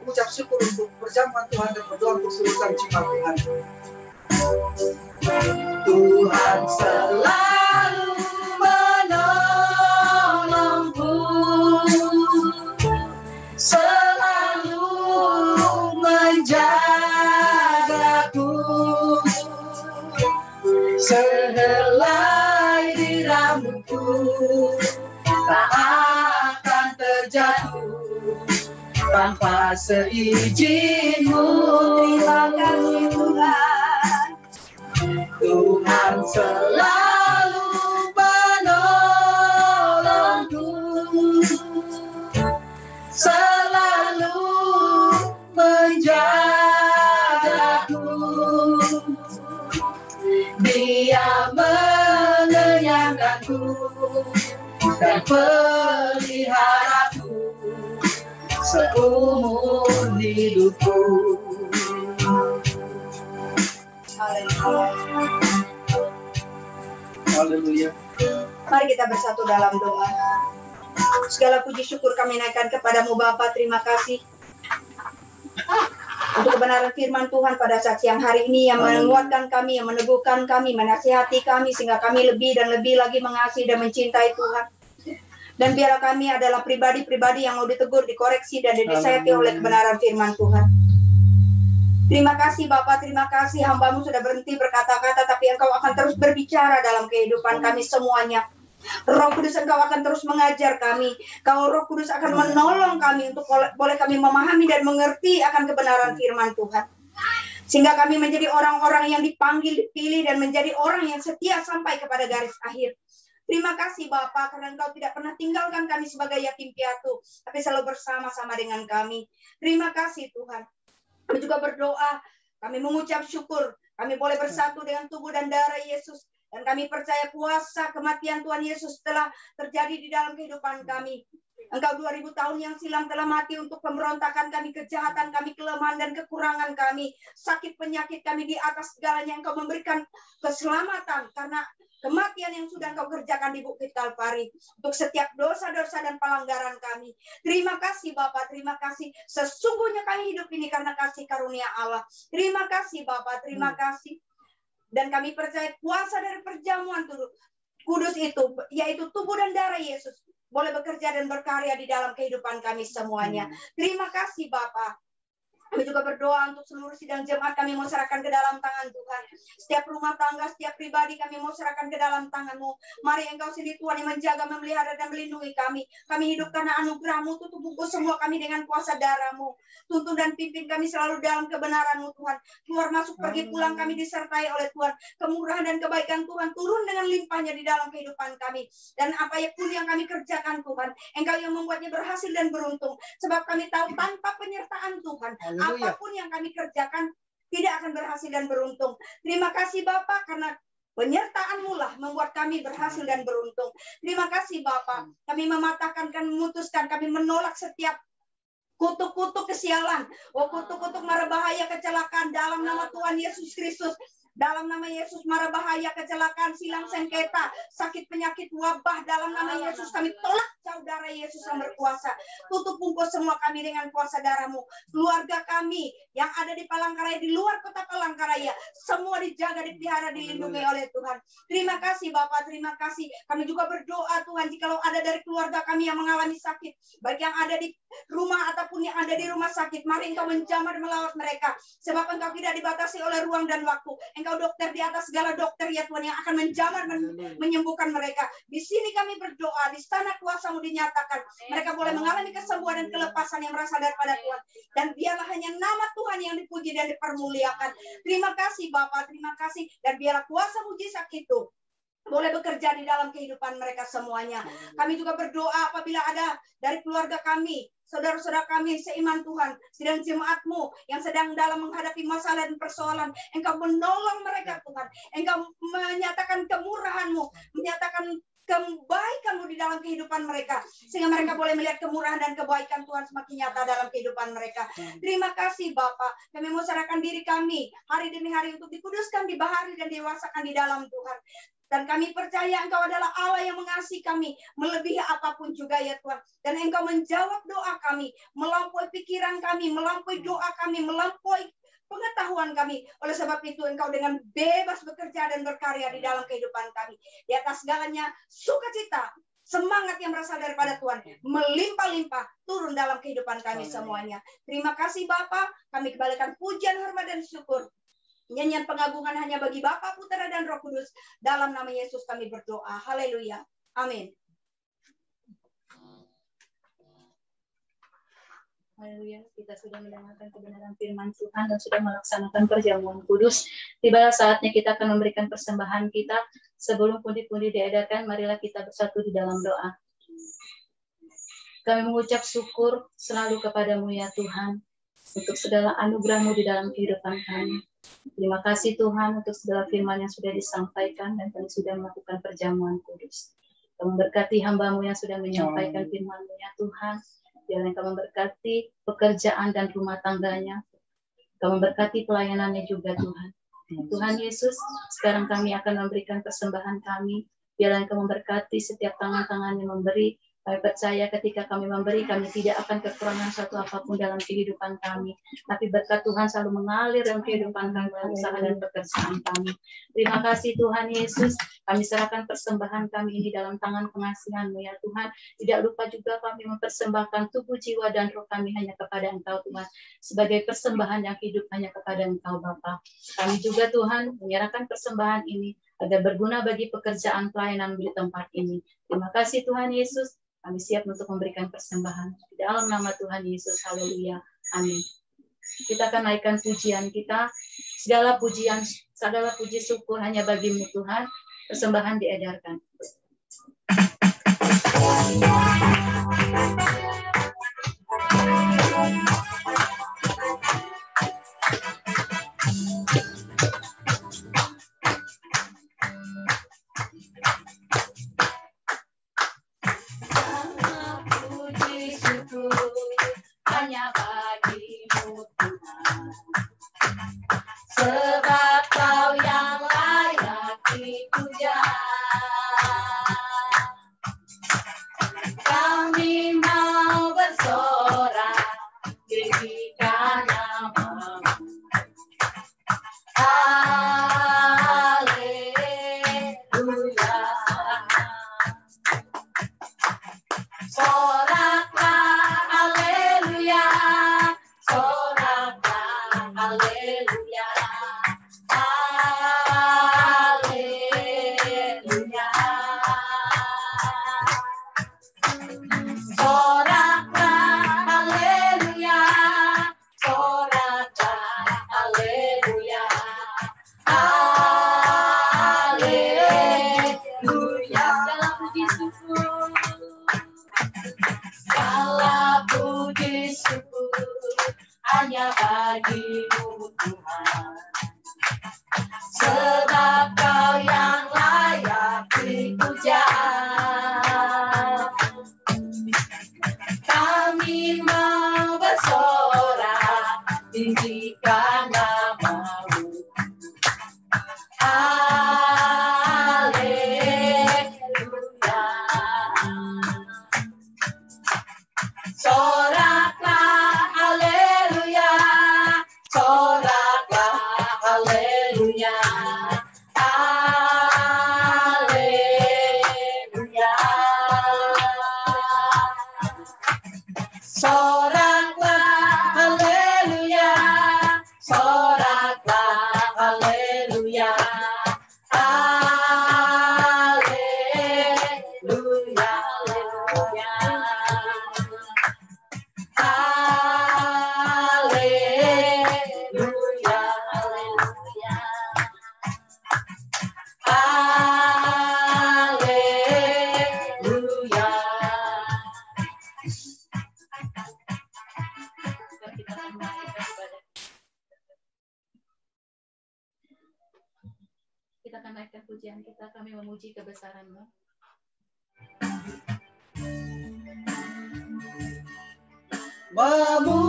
mengucap syukur untuk perjamuan Tuhan dan berdoa untuk seluruh jemaat Tuhan. Tuhan selalu menolongku, selalu menjagaku, sehelai di rambutku tak akan terjatuh tanpa seizin-Mu. Terima kasih Tuhan. Tuhan selalu menolongku, selalu menjagaku. Dia mengenyangkanku dan peliharaku seumur hidupku. Haleluya. Mari kita bersatu dalam doa. Segala puji syukur kami naikkan kepadamu Bapa. Terima kasih untuk kebenaran firman Tuhan pada saat siang hari ini yang menguatkan kami, yang meneguhkan kami, menasihati kami sehingga kami lebih dan lebih lagi mengasihi dan mencintai Tuhan. Dan biarlah kami adalah pribadi-pribadi yang mau ditegur, dikoreksi dan dinasihati oleh kebenaran firman Tuhan. Terima kasih Bapak, terima kasih hamba-Mu sudah berhenti berkata-kata, tapi Engkau akan terus berbicara dalam kehidupan kami semuanya. Roh Kudus Engkau akan terus mengajar kami. Kau Roh Kudus akan menolong kami untuk boleh kami memahami dan mengerti akan kebenaran firman Tuhan. Sehingga kami menjadi orang-orang yang dipanggil, dipilih dan menjadi orang yang setia sampai kepada garis akhir. Terima kasih Bapak karena Engkau tidak pernah tinggalkan kami sebagai yatim piatu, tapi selalu bersama-sama dengan kami. Terima kasih Tuhan. Kami juga berdoa, kami mengucap syukur, kami boleh bersatu dengan tubuh dan darah Yesus. Dan kami percaya kuasa kematian Tuhan Yesus telah terjadi di dalam kehidupan kami. Engkau 2000 tahun yang silam telah mati untuk pemberontakan kami, kejahatan kami, kelemahan dan kekurangan kami. Sakit penyakit kami di atas segalanya. Engkau memberikan keselamatan karena kematian yang sudah Engkau kerjakan di Bukit Kalvari. Untuk setiap dosa-dosa dan pelanggaran kami. Terima kasih Bapak, terima kasih. Sesungguhnya kami hidup ini karena kasih karunia Allah. Terima kasih Bapak, terima kasih. Dan kami percaya kuasa dari perjamuan kudus itu, yaitu tubuh dan darah Yesus, boleh bekerja dan berkarya di dalam kehidupan kami semuanya. Terima kasih Bapak. Kami juga berdoa untuk seluruh sidang jemaat kami mau serahkan ke dalam tangan Tuhan. Setiap rumah tangga, setiap pribadi kami mau serahkan ke dalam tangan-Mu. Mari Engkau sendiri Tuhan yang menjaga, memelihara, dan melindungi kami. Kami hidup karena anugerah-Mu. Tutup bungkus semua kami dengan kuasa darah-Mu. Tuntun dan pimpin kami selalu dalam kebenaran-Mu Tuhan. Keluar masuk pergi pulang kami disertai oleh Tuhan. Kemurahan dan kebaikan Tuhan turun dengan limpahnya di dalam kehidupan kami. Dan apa pun yang kami kerjakan Tuhan, Engkau yang membuatnya berhasil dan beruntung. Sebab kami tahu tanpa penyertaan Tuhan, apapun yang kami kerjakan tidak akan berhasil dan beruntung. Terima kasih Bapa karena penyertaan-Mu lah membuat kami berhasil dan beruntung. Terima kasih Bapa. Kami mematahkan dan memutuskan, kami menolak setiap kutuk-kutuk kesialan, kutuk-kutuk mara bahaya kecelakaan dalam nama Tuhan Yesus Kristus. Dalam nama Yesus, mara bahaya, kecelakaan, silang sengketa, sakit penyakit, wabah, dalam nama Yesus kami tolak jauh darah Yesus yang berkuasa. Tutup bungkus semua kami dengan kuasa darah-Mu. Keluarga kami yang ada di Palangkaraya, di luar kota Palangkaraya, semua dijaga, dipelihara, dilindungi oleh Tuhan. Terima kasih Bapak, terima kasih. Kami juga berdoa Tuhan, jikalau ada dari keluarga kami yang mengalami sakit, baik yang ada di rumah ataupun yang ada di rumah sakit, mari Engkau menjamah dan melawat mereka. Sebab Engkau tidak dibatasi oleh ruang dan waktu. Engkau dokter di atas segala dokter ya Tuhan, yang akan menjamah dan menyembuhkan mereka. Di sini kami berdoa, di sana kuasa-Mu dinyatakan. Mereka boleh mengalami kesembuhan dan kelepasan yang berasal daripada Tuhan. Dan biarlah hanya nama Tuhan yang dipuji dan dipermuliakan. Terima kasih Bapak, terima kasih. Dan biarlah kuasa mujizat itu boleh bekerja di dalam kehidupan mereka semuanya. Kami juga berdoa apabila ada dari keluarga kami, saudara-saudara kami seiman Tuhan, sedang jemaat-Mu yang sedang dalam menghadapi masalah dan persoalan, Engkau menolong mereka Tuhan. Engkau menyatakan kemurahan-Mu, menyatakan kebaikan-Mu di dalam kehidupan mereka, sehingga mereka boleh melihat kemurahan dan kebaikan Tuhan semakin nyata dalam kehidupan mereka. Terima kasih Bapak. Kami mau serahkan diri kami hari demi hari untuk dikuduskan, dibahari, dan dewasakan di dalam Tuhan. Dan kami percaya Engkau adalah Allah yang mengasihi kami melebihi apapun juga ya Tuhan. Dan Engkau menjawab doa kami, melampaui pikiran kami, melampaui doa kami, melampaui pengetahuan kami. Oleh sebab itu Engkau dengan bebas bekerja dan berkarya di dalam kehidupan kami. Di atas segalanya sukacita, semangat yang berasal daripada Tuhan melimpah-limpah turun dalam kehidupan kami semuanya. Terima kasih Bapa. Kami kembalikan pujian, hormat, dan syukur. Nyanyian pengagungan hanya bagi Bapa, Putra, dan Roh Kudus. Dalam nama Yesus kami berdoa. Haleluya. Amin. Haleluya, kita sudah mendengarkan kebenaran firman Tuhan dan sudah melaksanakan perjamuan kudus. Tibalah saatnya kita akan memberikan persembahan kita. Sebelum pundi-pundi diedarkan, marilah kita bersatu di dalam doa. Kami mengucap syukur selalu kepadamu ya Tuhan, untuk segala anugerah-Mu di dalam kehidupan kami. Terima kasih Tuhan untuk segala firman yang sudah disampaikan dan kami sudah melakukan perjamuan kudus. Kau memberkati hamba-Mu yang sudah menyampaikan firman-Mu ya Tuhan. Biarlah Engkau memberkati pekerjaan dan rumah tangganya. Kau memberkati pelayanannya juga Tuhan. Tuhan Yesus, sekarang kami akan memberikan persembahan kami. Biarlah Engkau memberkati setiap tangan-tangan yang memberi. Kami percaya ketika kami memberi, kami tidak akan kekurangan satu apapun dalam kehidupan kami. Tapi berkat Tuhan selalu mengalir dalam kehidupan kami, dalam usaha dan pekerjaan kami. Terima kasih Tuhan Yesus. Kami serahkan persembahan kami ini dalam tangan pengasihan-Mu ya Tuhan. Tidak lupa juga kami mempersembahkan tubuh, jiwa, dan roh kami hanya kepada Engkau Tuhan. Sebagai persembahan yang hidup hanya kepada Engkau Bapa. Kami juga Tuhan menyerahkan persembahan ini agar berguna bagi pekerjaan pelayanan di tempat ini. Terima kasih Tuhan Yesus. Kami siap untuk memberikan persembahan. Di dalam nama Tuhan Yesus. Haleluya. Amin. Kita akan naikkan pujian kita. Segala pujian, segala puji syukur hanya bagi-Mu Tuhan. Persembahan diedarkan. Hanya bagi-Mu Tuhan, sebab Kau yang layak dipuja. Kami mau bersorak Haleluya. Haleluya. Soraklah haleluya. Soraklah haleluya. Haleluya. Haleluya. Haleluya. Haleluya. Kita akan naikkan pujian kita, kami memuji kebesaran-Mu. Memuji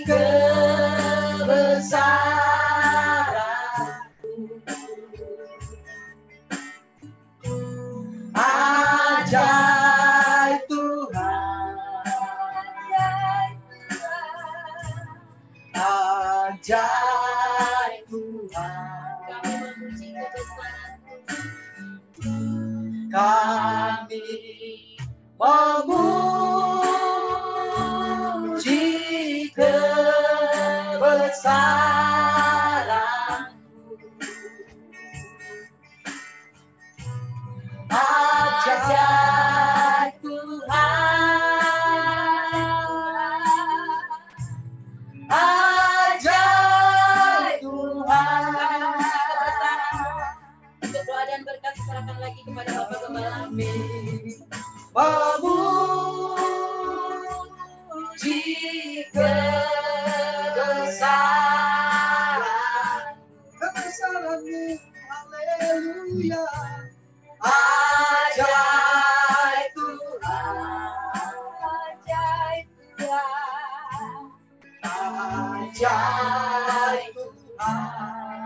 kebesaran-Mu, ajaib Tuhan, ajaib Tuhan, Kami memuji kebesaran-Mu. kami memuji kebesaran-Mu, ajaib Tuhan, ajaib Tuhan. Untuk doa dan berkat serahkan lagi kepada Bapak Gembala. Memuji kebesaran-Mu, haleluya, ajaib Tuhan, ajaib Tuhan, ajaib Tuhan.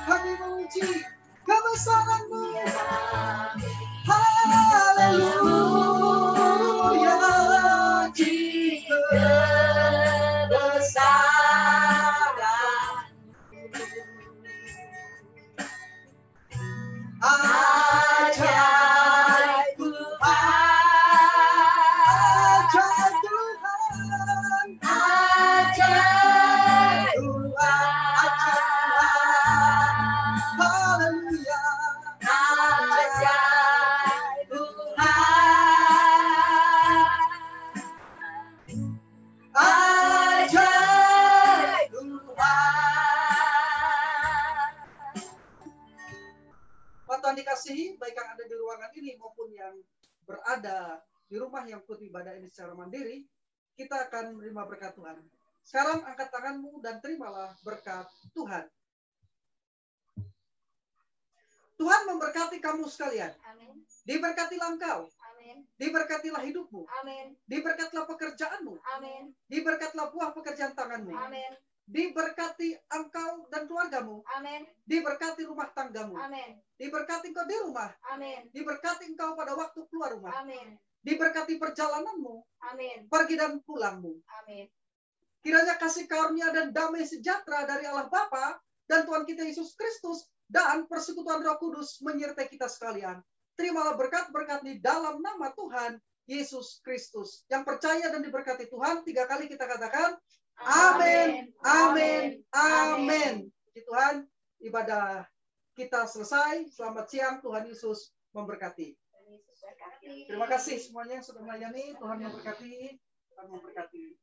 Kami memuji kebesaran-Mu, haleluya, memuji kebesaran-Mu, ajaib Tuhan, ajaib Tuhan, ajaib Tuhan, haleluya, ajaib Tuhan, ajaib Tuhan. Pak Tuhan dikasihi, baik yang ada di ruangan ini maupun yang berada di rumah yang ikut ibadah ini secara mandiri, kita akan menerima berkat Tuhan. Sekarang angkat tanganmu dan terimalah berkat Tuhan. Tuhan memberkati kamu sekalian. Amin. Diberkatilah engkau. Amin. Diberkatilah hidupmu. Amin. Diberkatilah pekerjaanmu. Amin. Diberkatilah buah pekerjaan tanganmu. Amin. Diberkati engkau dan keluargamu. Amin. Diberkati rumah tanggamu. Amin. Diberkati engkau di rumah. Amin. Diberkati engkau pada waktu keluar rumah. Amin. Diberkati perjalananmu, Amin. pergi dan pulangmu. Amin. Kiranya kasih karunia dan damai sejahtera dari Allah Bapa dan Tuhan kita Yesus Kristus dan persekutuan Roh Kudus menyertai kita sekalian. Terimalah berkat-berkat di dalam nama Tuhan Yesus Kristus. Yang percaya dan diberkati Tuhan, 3 kali kita katakan, amin, amin, amin. Puji Tuhan, ibadah kita selesai. Selamat siang, Tuhan Yesus memberkati. Terima kasih semuanya yang sudah melayani. Tuhan memberkati. Tuhan memberkati.